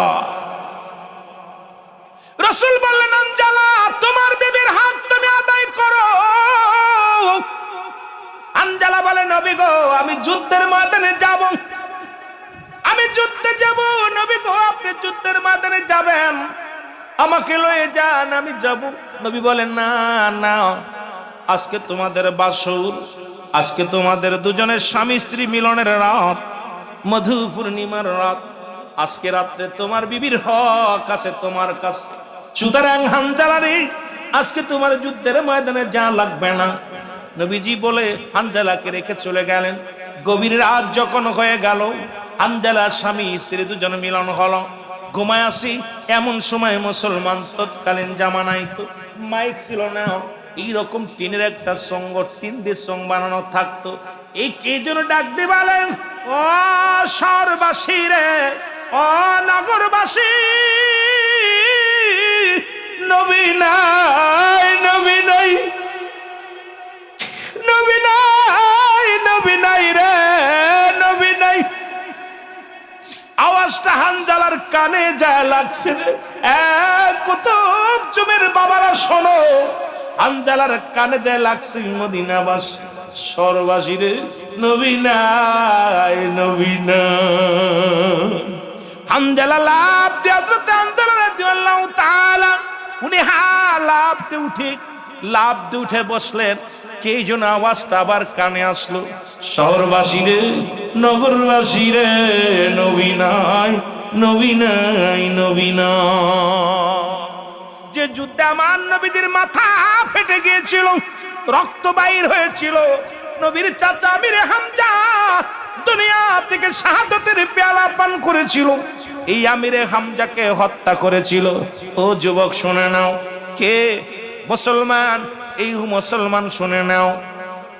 A: রাসূল বললেন, হামজালা তোমার বিবির হক তুমি আদায় করো। হানজালা বলে নবী গো আমি যুদ্ধের ময়দানে যাব, আমি যুদ্ধে যাব। নবী গো আপনি যুদ্ধের ময়দানে যাবেন, আমাকে লয়ে যান, আমি যাব। নবী বলেন না না, আজকে তোমাদের বাসর, আজকে তোমাদের দুজনের স্বামী স্ত্রী মিলনের রাত, মধু পূর্ণিমার রাত, আজকে রাত্রে তোমার বিবির হক আছে তোমার কাছে। সুতরাং হানজালা রে, আজকে তোমার যুদ্ধের ময়দানে যা লাগবে না। নবীজি বলে হানজালাকে রেখে চলে গেলেন। গভীর রাত যখন হয়ে গেল, হানজালার স্বামী স্ত্রী দুজন মিলন হলো। ঘুমায় আসি এমন সময় মুসলমান তৎকালীন জামানায় তো মাইক ছিল না, এইরকম টিনের একটা সঙ্গ, টিন দিয়ে সং বানানো থাকতো। এই কে যেন ডাক দিয়ে বলেন, ও শহরবাসী রে, ও নগরবাসী, নবী নাই, নবী নাই, নবী নাই, নবী নাই রে, নবী নাই। আওয়াজটা হানজালার কানে যায় লাগছে রে। কুতুব চুমের বাবারা শোনো, হানজালার কানে যায় লাগছে মদিনাবাসী, শহরবাসী রে, নবী নাই, নবী নাই। হানজালা লাভ দিয়ে হযরত হানজালা রাদিয়াল্লাহু তাআলা উনি লাভ দিয়ে উঠে, লাভ দিয়ে উঠে বসলেন। কে যেন আওয়াজটা আবার কানে আসলো, শহরবাসী রে, নগরবাসী রে, নবী নাই, নবী নাই, নবী নাই। যে যুদ্ধে আমার নবীদের মাথা ফেটে গিয়েছিল, রক্ত বাইর হয়েছিল, নবীর চাচা আমিরে হামজা দুনিয়া থেকে শাহাদাতের পেয়ালা পান করেছিল, এই আমিরে হামজাকে হত্যা করেছিল। ও যুবক শুনে নাও, কে মুসলমান, এই মুসলমান শুনে নাও,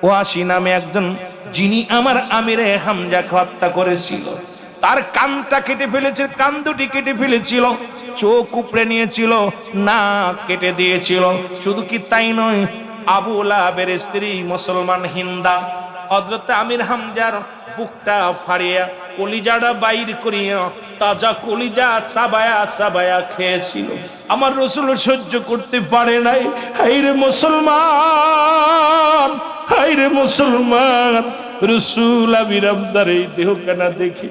A: ওয়াসি নামে একজন, যিনি আমার আমিরে হামজাকে হত্যা করেছিল, তার কানটা কেটে ফেলেছিল, কান দুটি কেটে ফেলেছিল, চোখ উপড়ে নিয়েছিল, নাক কেটে দিয়েছিল। শুধু কি তাই নয়, আবু লাহাবের স্ত্রী মুসলমান হিন্দা হযরত আমির হামজার বুকটা ফাড়িয়া কলিজাটা বাইর করিয়া তাজা কলিজা চাবায়া চাবায়া খেয়েছিল। আমার রাসূল সহ্য করতে পারে নাই। হায়রে মুসলমান, হায়রে মুসলমান, রাসূল আমির হামজার এই দেহ কানা দেখে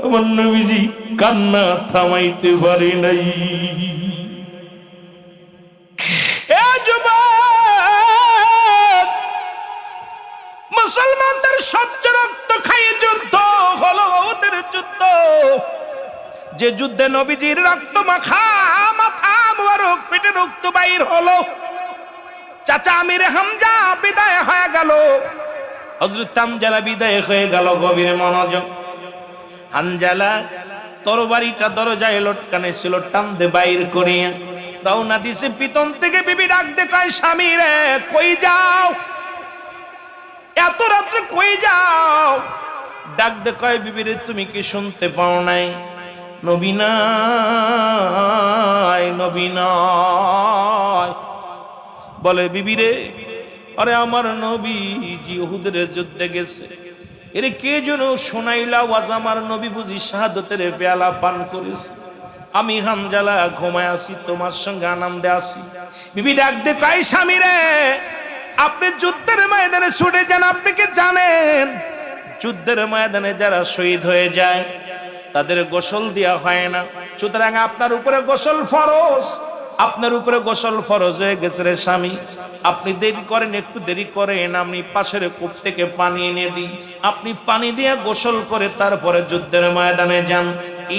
A: আমার নবীজি কান্না থামাইতে পারে নাই। এ যুবক, মুসলমানদের সবচেয়ে রক্ত খাইয়ে যুদ্ধ হলো ওদের যুদ্ধ, যে যুদ্ধে নবীজির রক্ত মাখা মাথা মোবারক পেটে রক্ত বাইর হলো। চাচা আমিরে হামজা বিদায় হয়ে গেল, হযরত হানজালা বিদায় হয়ে গেল। গভীর মনোযোগ, হানজালা তরবারিটা দরজায় লটকানে ছিল, টান দে বাইর করিয়া রওনা দিছে। পিতন থেকে বিবি ডাক দে কয়, স্বামী রে কই যাও, এত রাত্রে কই যাও? ডাক দে কয়, বিবি রে তুমি কি শুনতে পাও নাই, নবী নাই, নবী নাই। বলে বিবি রে, আরে আমার নবী জি উহুদের যুদ্ধে গেছে। এরে কে যেন শোনাইলা আওয়াজ, আমার নবী বুঝি শাহাদাতের পেয়ালা পান করেছে। আমি হানজালা ঘুমায় আছি, তোমার সঙ্গে আনন্দে আছি। বিবি ডাক দে কয়, স্বামী রে আপনি যুদ্ধের ময়দানে ছুটে যান। আপনি কি জানেন, যুদ্ধের ময়দানে যারা শহীদ হয়ে যায় তাদের গোসল দেওয়া হয় না। সুতরাং আপনার উপরে গোসল ফরজ, আপনার উপরে গোসল ফরজ হয়ে গেছে রে স্বামী। আপনি দেরি করেন, একটু দেরি করেন, আমি পাশের কূপ থেকে পানি এনে দিই, আপনি পানি দিয়ে গোসল করে তারপরে যুদ্ধের ময়দানে যান,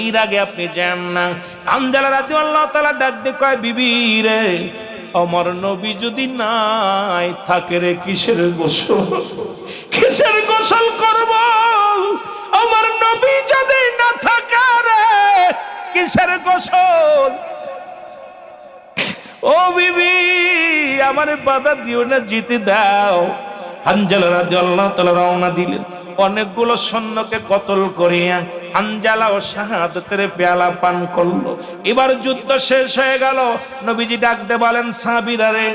A: এর আগে আপনি যান না। হানজালা রাদিয়াল্লাহু তাআলা ডাক দিয়ে কয়, বিবি রে আমার নবী যদি নাই থাকে রে, কিসের গোসল, কিসের গোসল করব? আমার নবী যদি না থাকে রে, কিসের গোসল? ও বিবি আমার বাধা দিও না, জিতে দাও। হানজালা রাদিয়াল্লাহু তাআলা রওনা দিলেন। অনেকগুলো সৈন্যকে কতল করিয়া হানজালা ও শাহাদাতের পেয়ালা পান করলো। এবার যুদ্ধ শেষ হয়ে গেল। নবীজি ডাক দিয়ে বলেন, সাহাবীরা রে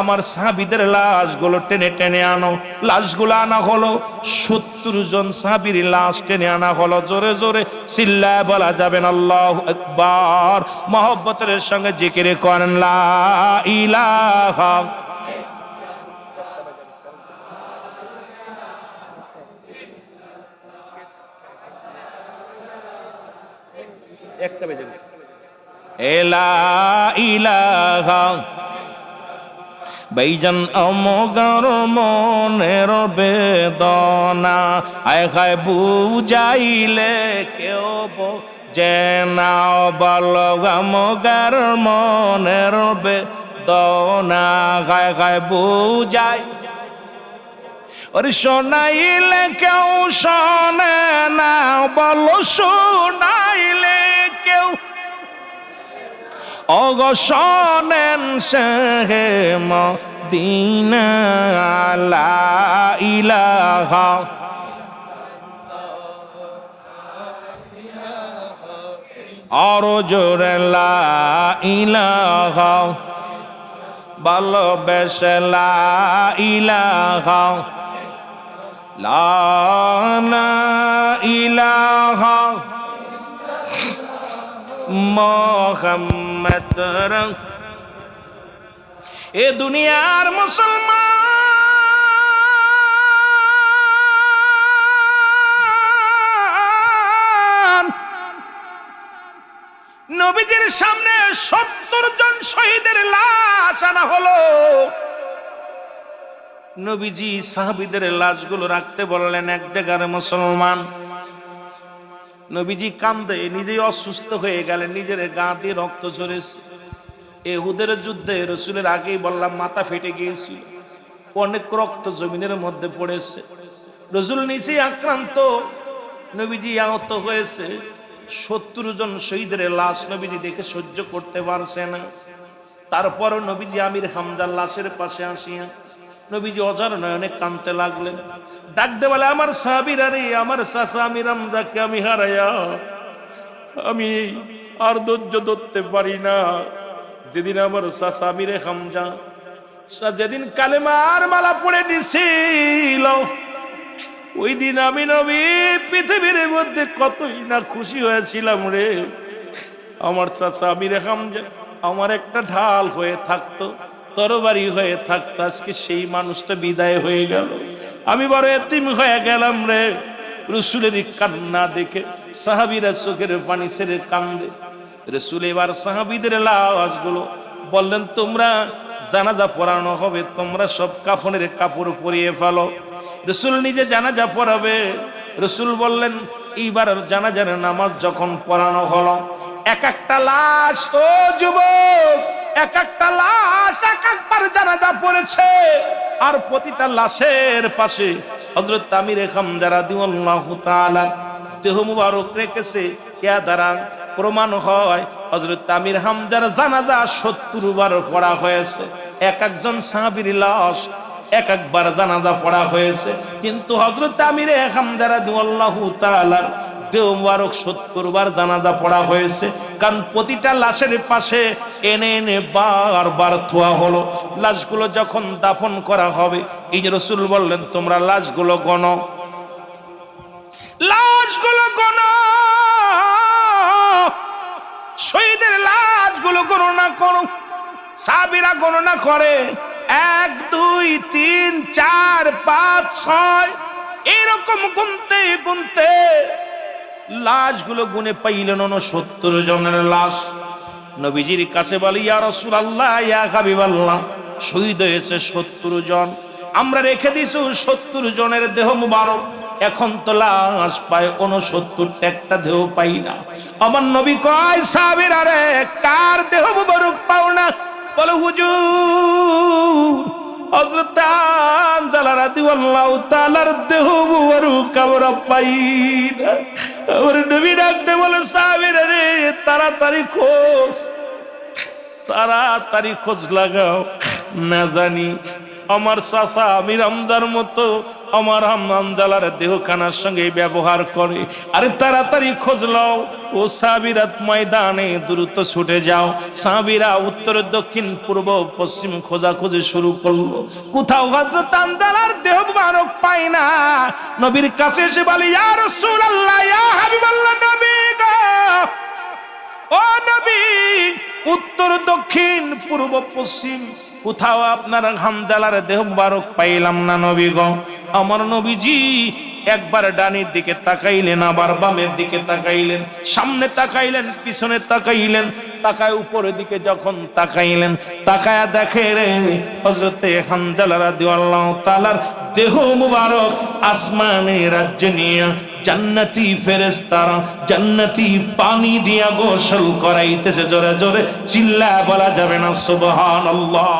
A: আমার সাহাবীদের লাশগুলো টেনে টেনে আনো। লাশগুলো আনা হলো, 70 জন সাহাবীর লাশ টেনে আনা হলো। জোরে জোরে চিল্লায় বলা যাবেন আল্লাহু আকবার। মহব্বতের সঙ্গে জিকির করেন লা ইলাহা
B: একটা বেজে গেছে।
A: এলা ইলাহা বাইজান অমগর মনের বেদনা আয় খায় বুঝাইলে কেউ যে নাও বল অমগর মনের বেদনা খায় খায় বুঝাই ওরে শোনাইলে কেউ শোনে না বল শোনাইলে কেউ অগশনেন শেহে মদিনা লা ইলাহা আর জোরে লা ইলাহা ভালোবেসে লা ইলাহা লা ইলাহা মোহাম্মদ এ দুনিয়ার মুসলমান নবীজির সামনে 70 জন শহীদের লাশ আনা হলো। নবীজি সাহাবীদের লাশগুলো রাখতে বললেন এক জায়গায়। মুসলমান নবীজি কান্দে, নিজেই অসুস্থ হয়ে গেলেন, নিজের গা দিয়ে রক্ত ঝরেছে। এহুদের যুদ্ধে রসুলের আগেই বললাম মাথা ফেটে গিয়েছিল, অনেক রক্ত জমিনের মধ্যে পড়েছে। রসুল নিজেই আক্রান্ত, নবীজি আহত হয়েছে। 70 জন শহীদের লাশ নবীজি দেখে সহ্য করতে পারছে না। তারপরও নবীজি আমির হামজার লাশের পাশে আসিয়া নবীজি অজার নয়নে কাঁদতে লাগলেন। ডাকতে বলে, আমার সাহাবীরা রে, আমার চাচা আমির হামজাকে আমি হারাইয়া আমি আর ধৈর্য ধরতে পারি না। যেদিন আমার চাচা আমিরে হামজা যেদিন কালেমার মালা পড়ে দিছিল, ওই দিন আমি নবী পৃথিবীর মধ্যে কতই না খুশি হয়েছিলাম রে। আমার চাচা আমিরে হামজা আমার একটা ঢাল হয়ে থাকতো, তরবারি হয়ে থাকতো, আজকে সেই মানুষটা বিদায় হয়ে গেল, আমি বড় এতিম হয়ে গেলাম রে। রসুলের কান্না দেখে সাহাবীরা চোখের পানি ছেড়ে কান্দে। রসুল এবার সাহাবীদের লাশগুলো বললেন, তোমরা জানাজা পড়ানো হবে, তোমরা সব কাফনের কাপড় পরিয়ে ফেলো। রসুল নিজে জানাজা পড়াবে। রসুল বললেন, এইবার জানাজার নামাজ যখন পড়ানো হলো, এক একটা লাশ, ও যুবক, এক একটা লাশ এক একবার জানাজা পড়েছে। আর প্রতিটা লাশের পাশে হযরত আমিরে হামজা রাদিয়াল্লাহু তাআলা দেহ মুবারক রেখেছে। ইয়া দ্বারা প্রমাণ হয় হযরত আমির হামজার জানাজা 70 বার পড়া হয়েছে। এক একজন সাহাবীর লাশ এক একবার জানাজা পড়া হয়েছে, কিন্তু হযরত আমিরে হামজা রাদিয়াল্লাহু তাআলার দেহ মুবারক 70 বার জানাজা পড়া হয়েছে। কারণ প্রতিটা লাশের পাশে এনে এনে বারবার ধোয়া হলো। লাশগুলো যখন দাফন করা হবে, এই যে রসুল বললেন, তোমরা লাশগুলো গণো, লাশগুলো গণো, শহীদের লাশগুলো গণনা করো। সাহাবীরা গণনা করে 1 2 3 4 5 6 এরকম গুনতে গুনতে লাশগুলো গুনে পাইলেন 69 জনের লাশ। নবীজির কাছে বলি, ইয়া রাসূলুল্লাহ, ইয়া হাবিবাল্লাহ, শহীদ হয়েছে 70 জন, আমরা রেখে দিয়েছি 70 জনের দেহ মুবারক, এখন তো লাশ পায় 69, একটা দেহ পাই না। আমার নবী কয়, সাহাবীরা রে, কার দেহ মুবারক পাও না? বলে, হুজুর হযরত হামজা রাদিয়াল্লাহু তাআলার দেহ মুবারক আমরা পাই না। আমার নবী ডাকতে বলে, সাহাবীরা রে, তাড়াতাড়ি খোঁজ লাগাও, না জানি আমার চাচা আমির হামজার মতো আমার হামজালার দেহখানার সঙ্গে ব্যবহার করে। আরে তাড়াতাড়ি খোঁজ লও। ও সাহাবীরা ময়দানে দ্রুত ছুটে যাও। সাহাবীরা উত্তর দক্ষিণ পূর্ব পশ্চিম খোঁজাখুঁজি শুরু করলো, কোথাও হযরত হামজালার দেহ মুবারক পাই না। নবীর কাছে এসে বলে, ইয়া রাসূলুল্লাহ, ইয়া হাবিবাল্লাহ, নবী গো, ও নবী, উত্তর দক্ষিণ পূর্ব পশ্চিম কোথাও আপনার হামজালার দেহ মুবারক পাইলাম না নবী গো। আমার নবীজি একবার ডানের দিকে তাকাইলেন, আবার বামের দিকে তাকাইলেন, সামনে তাকাইলেন, পিছনে তাকাইলেন, তাকায় উপরের দিকে যখন তাকাইলেন, তাকায়া দেখে রে হযরতে হানজালা রাদিয়াল্লাহু তাআলার দেহ মুবারক আসমানে রাজ্য নিয়ে জান্নাতি ফেরেশতারা জান্নাতি পানি দিয়া গোসল করাইতেছে। জোরে জোরে চিল্লায় বলা যাবে না সুবহানাল্লাহ?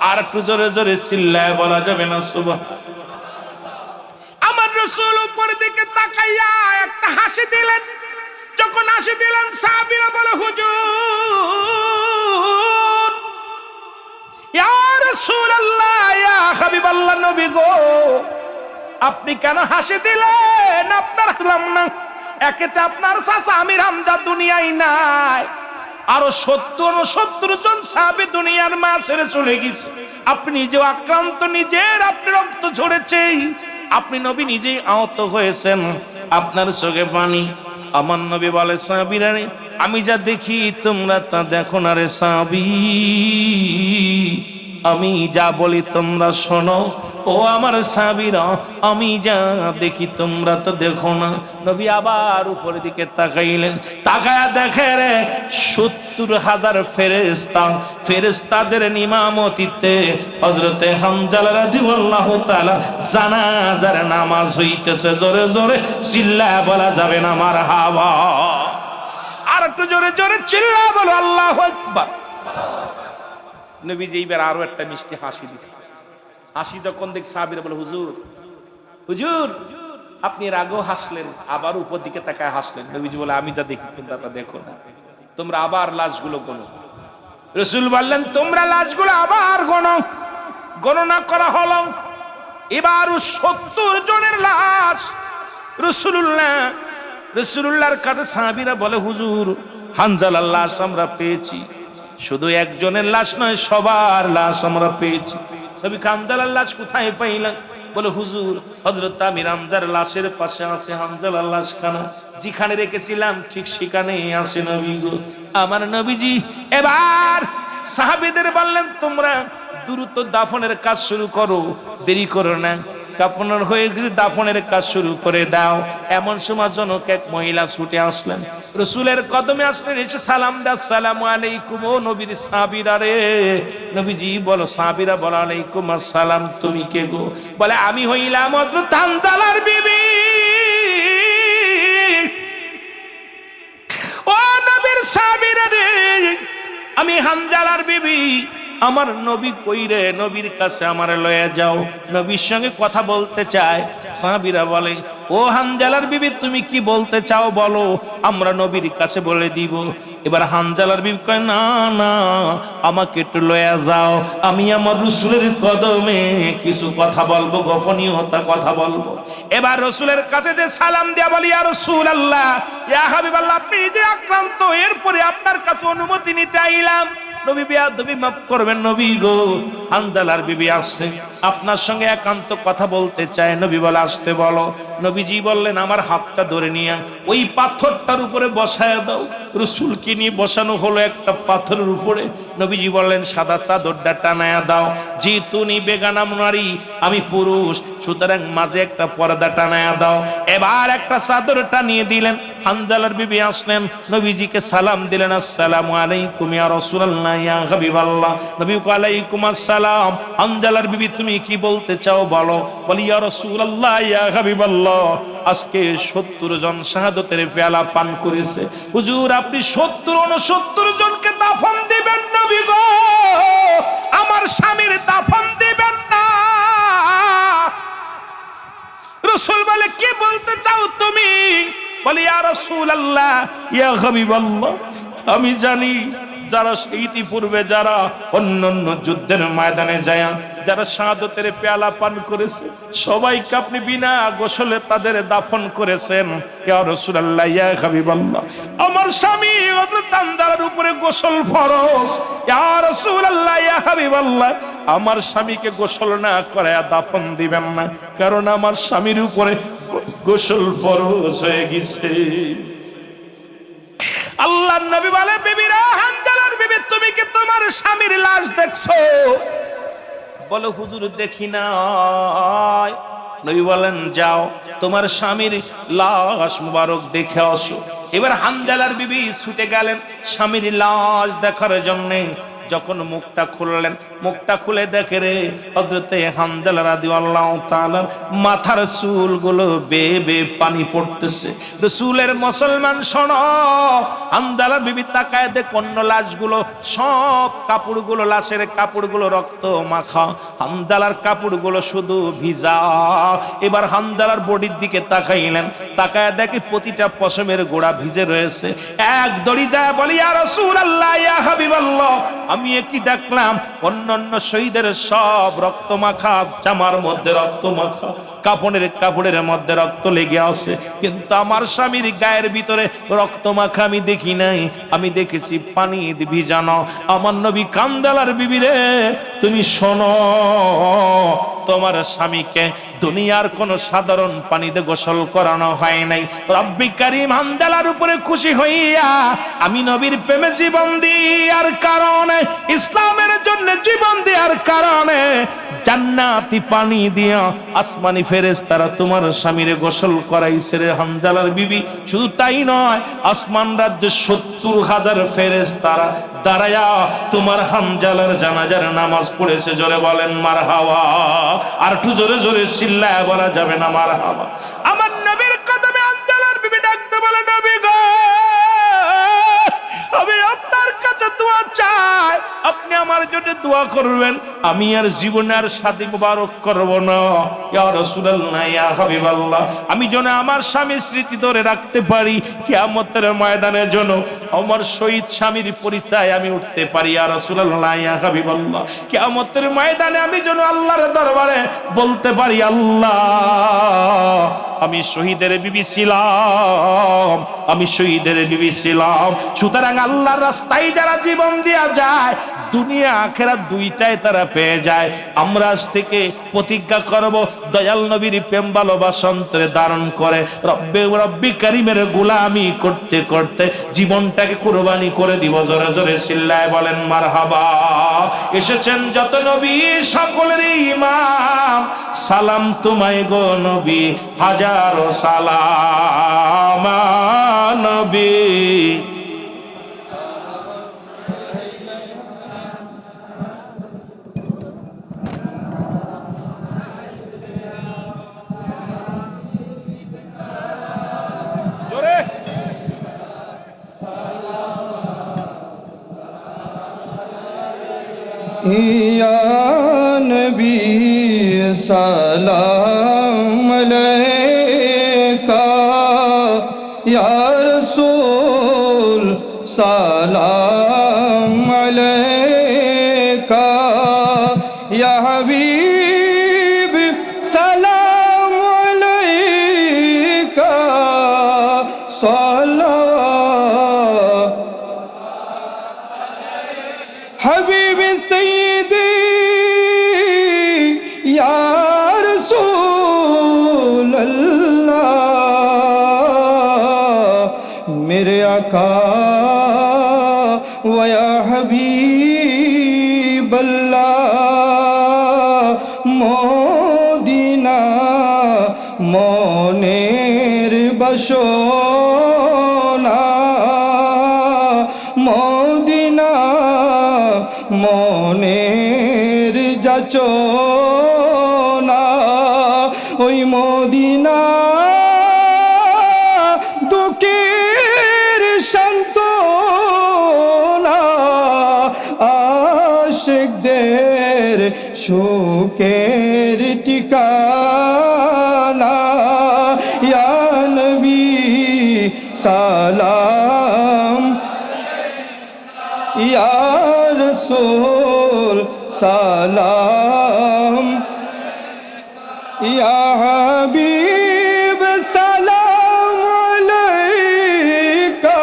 A: আর একটু জোরে জোরে চিল্লায় বলা যাবে না সুবহানাল্লাহ? আমার রাসূল উপর দিকে তাকাইয়া একটা হাসি দিলেন। যখন হাসি দিলেন, সাহাবীরা বলে, হুজুর, ইয়া রাসূলুল্লাহ, ইয়া হাবিবাল্লাহ, নবী গো, আপনি কেন হাসি দিলেন? আপনার হাসলাম না, একেতে আপনার চাচা আমির হামজা দুনিয়ায় নাই, আরো 70 জন সাহাবী দুনিয়ার মা ছেড়ে চলে গেছে। আপনি নিজেও আক্রান্ত, নিজের আপনি রক্ত ঝরেছে, আপনি নবী নিজেই আহত হয়েছেন, আপনার চোখে পানি। আমার নবী বলে, সাহাবীরা, আমি যা দেখি তোমরা তা দেখো না রে সাহাবী, আমি যা বলি তোমরা শোনো। ও আমার সাহাবীরা, আমি যা দেখি তোমরা তো দেখো না। নবী আবার উপরের দিকে তাকাইলেন, তাকায়া দেখে রে 70,000 ফেরেশতা, ফেরেশতাদের ইমামতিতে হযরতে হানজালা রাদিয়াল্লাহু তাআলা জানাজার নামাজ হইতেছে। জোরে জোরে চিল্লায় বলা যাবে না মারহাবা? আর একটু জোরে জোরে চিল্লায় বলো আল্লাহু আকবার। নবীজি এইবার আরো একটা মিষ্টি হাসি দিছে। হাসি যখন দেখ সাহাবীরা বলে, হুজুর, হুজুর, আপনি এর আগেও হাসলেন, আবার উপর দিকে তাকায় হাসলেন। নবীজি বলে, আমি যা দেখি তোমরা তা দেখো না, তোমরা আবার লাশগুলো গোনো। রাসূল বললেন, তোমরা লাশগুলো আবার গোনো। গণনা করা হলো, এবার 70 জনের লাশ। রাসূলুল্লাহর কাছে সাহাবীরা বলে, হুজুর, হানজালার লাশ আমরা পেয়েছি। শুধু একজনের লাশ নয়, সবার লাশ আমরা পেয়েছি। নবী হানজালার লাশ কোথায় পাইলেন? বলে, হুজুর, হযরত আমির হামজার লাশের পাশে আছে হানজালার লাশখানা, যেখানে রেখেছিলাম ঠিক সেখানেই আছে নবী গো। আমার নবীজি এবার সাহাবীদের বললেন, তোমরা দ্রুত দাফনের কাজ শুরু করো, দেরি করো না। কাফনের হয়ে গেছে, দাফনের কাজ শুরু করে দাও। এমন সময় জনক এক মহিলা ছুটে আসলেন, রাসূলের কদমে আসলেন, এসে সালাম দাও, আসসালামু আলাইকুম। ও নবীর সাহাবীরা রে। নবীজি বলো, সাহাবীরা বলো, আলাইকুম আসসালাম। তুমি কে গো? বলে, আমি হইলাম হযরত হানজালার বিবি। ও নবীর সাহাবীরা রে, আমি হানজালার বিবি। আমার নবী কই রে? নবীর কাছে আমারে লয়ে যাও, নবীর সঙ্গে কথা বলতে চায়। সাহাবীরা বলে, ও হানজালার বিবি, তুমি কি বলতে চাও বলো, আমরা নবীর কাছে বলে দিব। এবার হানজালার বিবি কয়, না না, আমাকে একটু লয়ে যাও, আমি আমার রাসূলের কদমে কিছু কথা বলবো, গোপনীয়তা কথা বলবো। এবার রাসূলের কাছে যে সালাম দিয়া বলি, ইয়া রাসূলুল্লাহ, ইয়া হাবিবাল্লাহ, আপনি যে আক্রান্ত, এরপরে আপনার কাছে অনুমতি নিতে আইলাম। নবী বেয়াদবি মাফ করবেন নবী গো, হানজালার বিবি আসছে, আপনার সঙ্গে একান্ত কথা বলতে চায়। নবী বলে, আসতে বলো। নবীজি বললেন, আমার হাতটা ধরে নিয়ে ওই পাথরটার উপরে বসায় দাও। রাসূলকে নিয়ে বসানো হলো একটা পাথরের উপরে। নবীজি বললেন, সাদা চাদরটা টানায়া দাও, যেহেতু নি বেগানা নারী, আমি পুরুষ, সুতরাং মাঝে একটা পর্দা টানায়া দাও। এবার একটা চাদর টানিয়ে দিলেন। হানজালার বিবি আসলেন, নবীজিকে সালাম দিলেন, আসসালামু আলাইকুম ইয়া রাসূলুল্লাহ, ইয়া হাবিবাল্লাহ। নবী ওয়ালাইকুম আসসালাম। হানজালার বিবি, তুমি কি বলতে চাও বলো। বলি, ইয়া রাসূলুল্লাহ, ইয়া হাবিবাল্লাহ, আজকে 70 জন শাহাদাতের পেয়ালা পান করেছে, হুজুর আপনি 70-69 জনকে দাফন দিবেন নবী গো, আমার স্বামীর দাফন দিবেন না। রাসূল বলে, কি বলতে চাও তুমি? বলি, ইয়া রাসূলুল্লাহ, ইয়া হাবিবাল্লাহ, আমি জানি যারা ইতিপূর্বে যারা অন্যান্য যুদ্ধের ময়দানে যায় যারা শাহাদাতের পেয়ালা পান করেছে, সবাইকে আপনি বিনা গোসলে তাদের দাফন করেছেন। ইয়া রাসূলুল্লাহ, ইয়া হাবিবাল্লাহ, আমার স্বামী হযরত হানজালার উপরে গোসল ফরজ। ইয়া রাসূলুল্লাহ, ইয়া হাবিবাল্লাহ, আমার স্বামীকে গোসল না করায়া দাফন দিবেন না, কারণ আমার স্বামীর উপরে গোসল ফরজ হয়ে গেছে। আল্লাহর নবী বলে, বিবিরা, হানজালার বিবি, তুমি কি তোমার স্বামীর লাশ দেখছো? বলো, হুজুর দেখি না। নবী বলেন যাও তোমার স্বামীর লাশ মুবারক দেখে আসো। এবার হানজালার বিবি ছুটে গেলেন স্বামীর লাশ দেখার জন্য। যখন মুখটা খুললেন, মুখটা খুলে দেখে রে হযরতে হানজালা রাদিয়াল্লাহু তাআলার মাথার চুলগুলো বেয়ে বেয়ে পানি পড়তেছে। রাসূলের মুসলমান শোনো, হানজালার বিবি তাকায় দেখে অন্য লাশগুলো সব কাপড়গুলো, লাশের কাপড়গুলো রক্ত মাখা, হানজালার কাপড়গুলো শুধু ভিজা। এবার হানজালার বডির দিকে তাকাইলেন, তাকায় দেখে প্রতিটা পশমের গোড়া ভিজে রয়েছে। এক দড়ি যায় বলি ইয়া রাসূলুল্লাহ ইয়া হাবিবাল্লাহ, আমি কি দেখলাম অন্যান্য শহীদের সব রক্ত মাখা জামার মধ্যে রক্ত মাখা, কাপড়ের মধ্যে রক্ত লেগে আছে, কিন্তু আমার স্বামীর গায়ের ভিতরে রক্ত মাখা আমি দেখি নাই, আমি দেখেছি পানি ভিজানো। আমার নবী কান্দালার বিবি রে তুমি শোনো, তোমার স্বামীকে দুনিয়ার কোন সাধারণ পানিতে গোসল করানো হয় নাই। রব্বি কারীম হানজালার উপরে খুশি হইয়া আমি নবীর প্রেমে জীবন দেওয়ার কারণে, ইসলামের জন্য জীবন দেওয়ার কারণে জান্নাতি পানি দিয়া আসমানি ফেরেশতারা তোমার স্বামীরে গোসল করাইছে রে হানজালার বিবি। শুধু তাই নয়, আসমান রাজ্যে ৭০,০০০ ফেরেশতারা দাঁড়ায়া তোমার হানজালার জানাজার নামাজ পড়েছে। জোরে বলেন মারহাবা। আর একটু জোরে জোরে চিল্লায় বলা যাবে না মারহাবা। আমার নবীর কদমে হানজালার বিবি ডাকতে বলে নবী গো, আমি আপনার কাছে দোয়া চাই, আপনি আমার জন্য দোয়া করবেন, আমি আর জীবনে আর শাদী মুবারক করব না। ইয়া রাসূলুল্লাহ ইয়া হাবিবাল্লাহ, আমি যেন আমার স্বামীর স্মৃতি ধরে রাখতে পারি, কিয়ামতের ময়দানে যেন আমার শহীদ স্বামীর পরিচয় আমি উঠতে পারি। ইয়া রাসূলুল্লাহ ইয়া হাবিবাল্লাহ, কিয়ামতের ময়দানে আমি যেন আল্লাহর দরবারে বলতে পারি আল্লাহ আমি শহীদের বিবি ছিলাম, আমি শহীদের বিবি ছিলাম। সুতরাং আল্লাহর রাস্তায় যারা জীবন দেয়া যায়, দুনিয়া আখিরাত দুইটাই তারা পেয়ে যায়। আমরা আজ থেকে প্রতিজ্ঞা করব দয়াল নবীর প্রেম ভালোবাসা অন্তরে ধারণ করে রব্বি কারীমের গোলামি করতে করতে জীবনটাকে কুরবানি করে দিব। জোরে জোরে চিল্লায় বলেন মারহাবা। এসেছেন যত নবী সকলের ইমাম, সালাম তোমায় গো নবী, হাজারো সালাম নবী।
B: या नबी सलाम अलैका, या रसूल सलाम अलैका, या हबीब सलाम अलैका, सल्लल्लाहु हबीब सैयदी या रसूल अल्लाह, मेरे आका व या हबीब अल्लाह, मोदीना मोनेर बसोना, मोदीना মনের যাচনা, ওই মদিনা দুঃখের সান্ত্বনা, আশিকদের সুখের ঠিকানা। ইয়া নবী সালাম, ইয়া रसूल सलाम, या हबीब सलाम अलैका,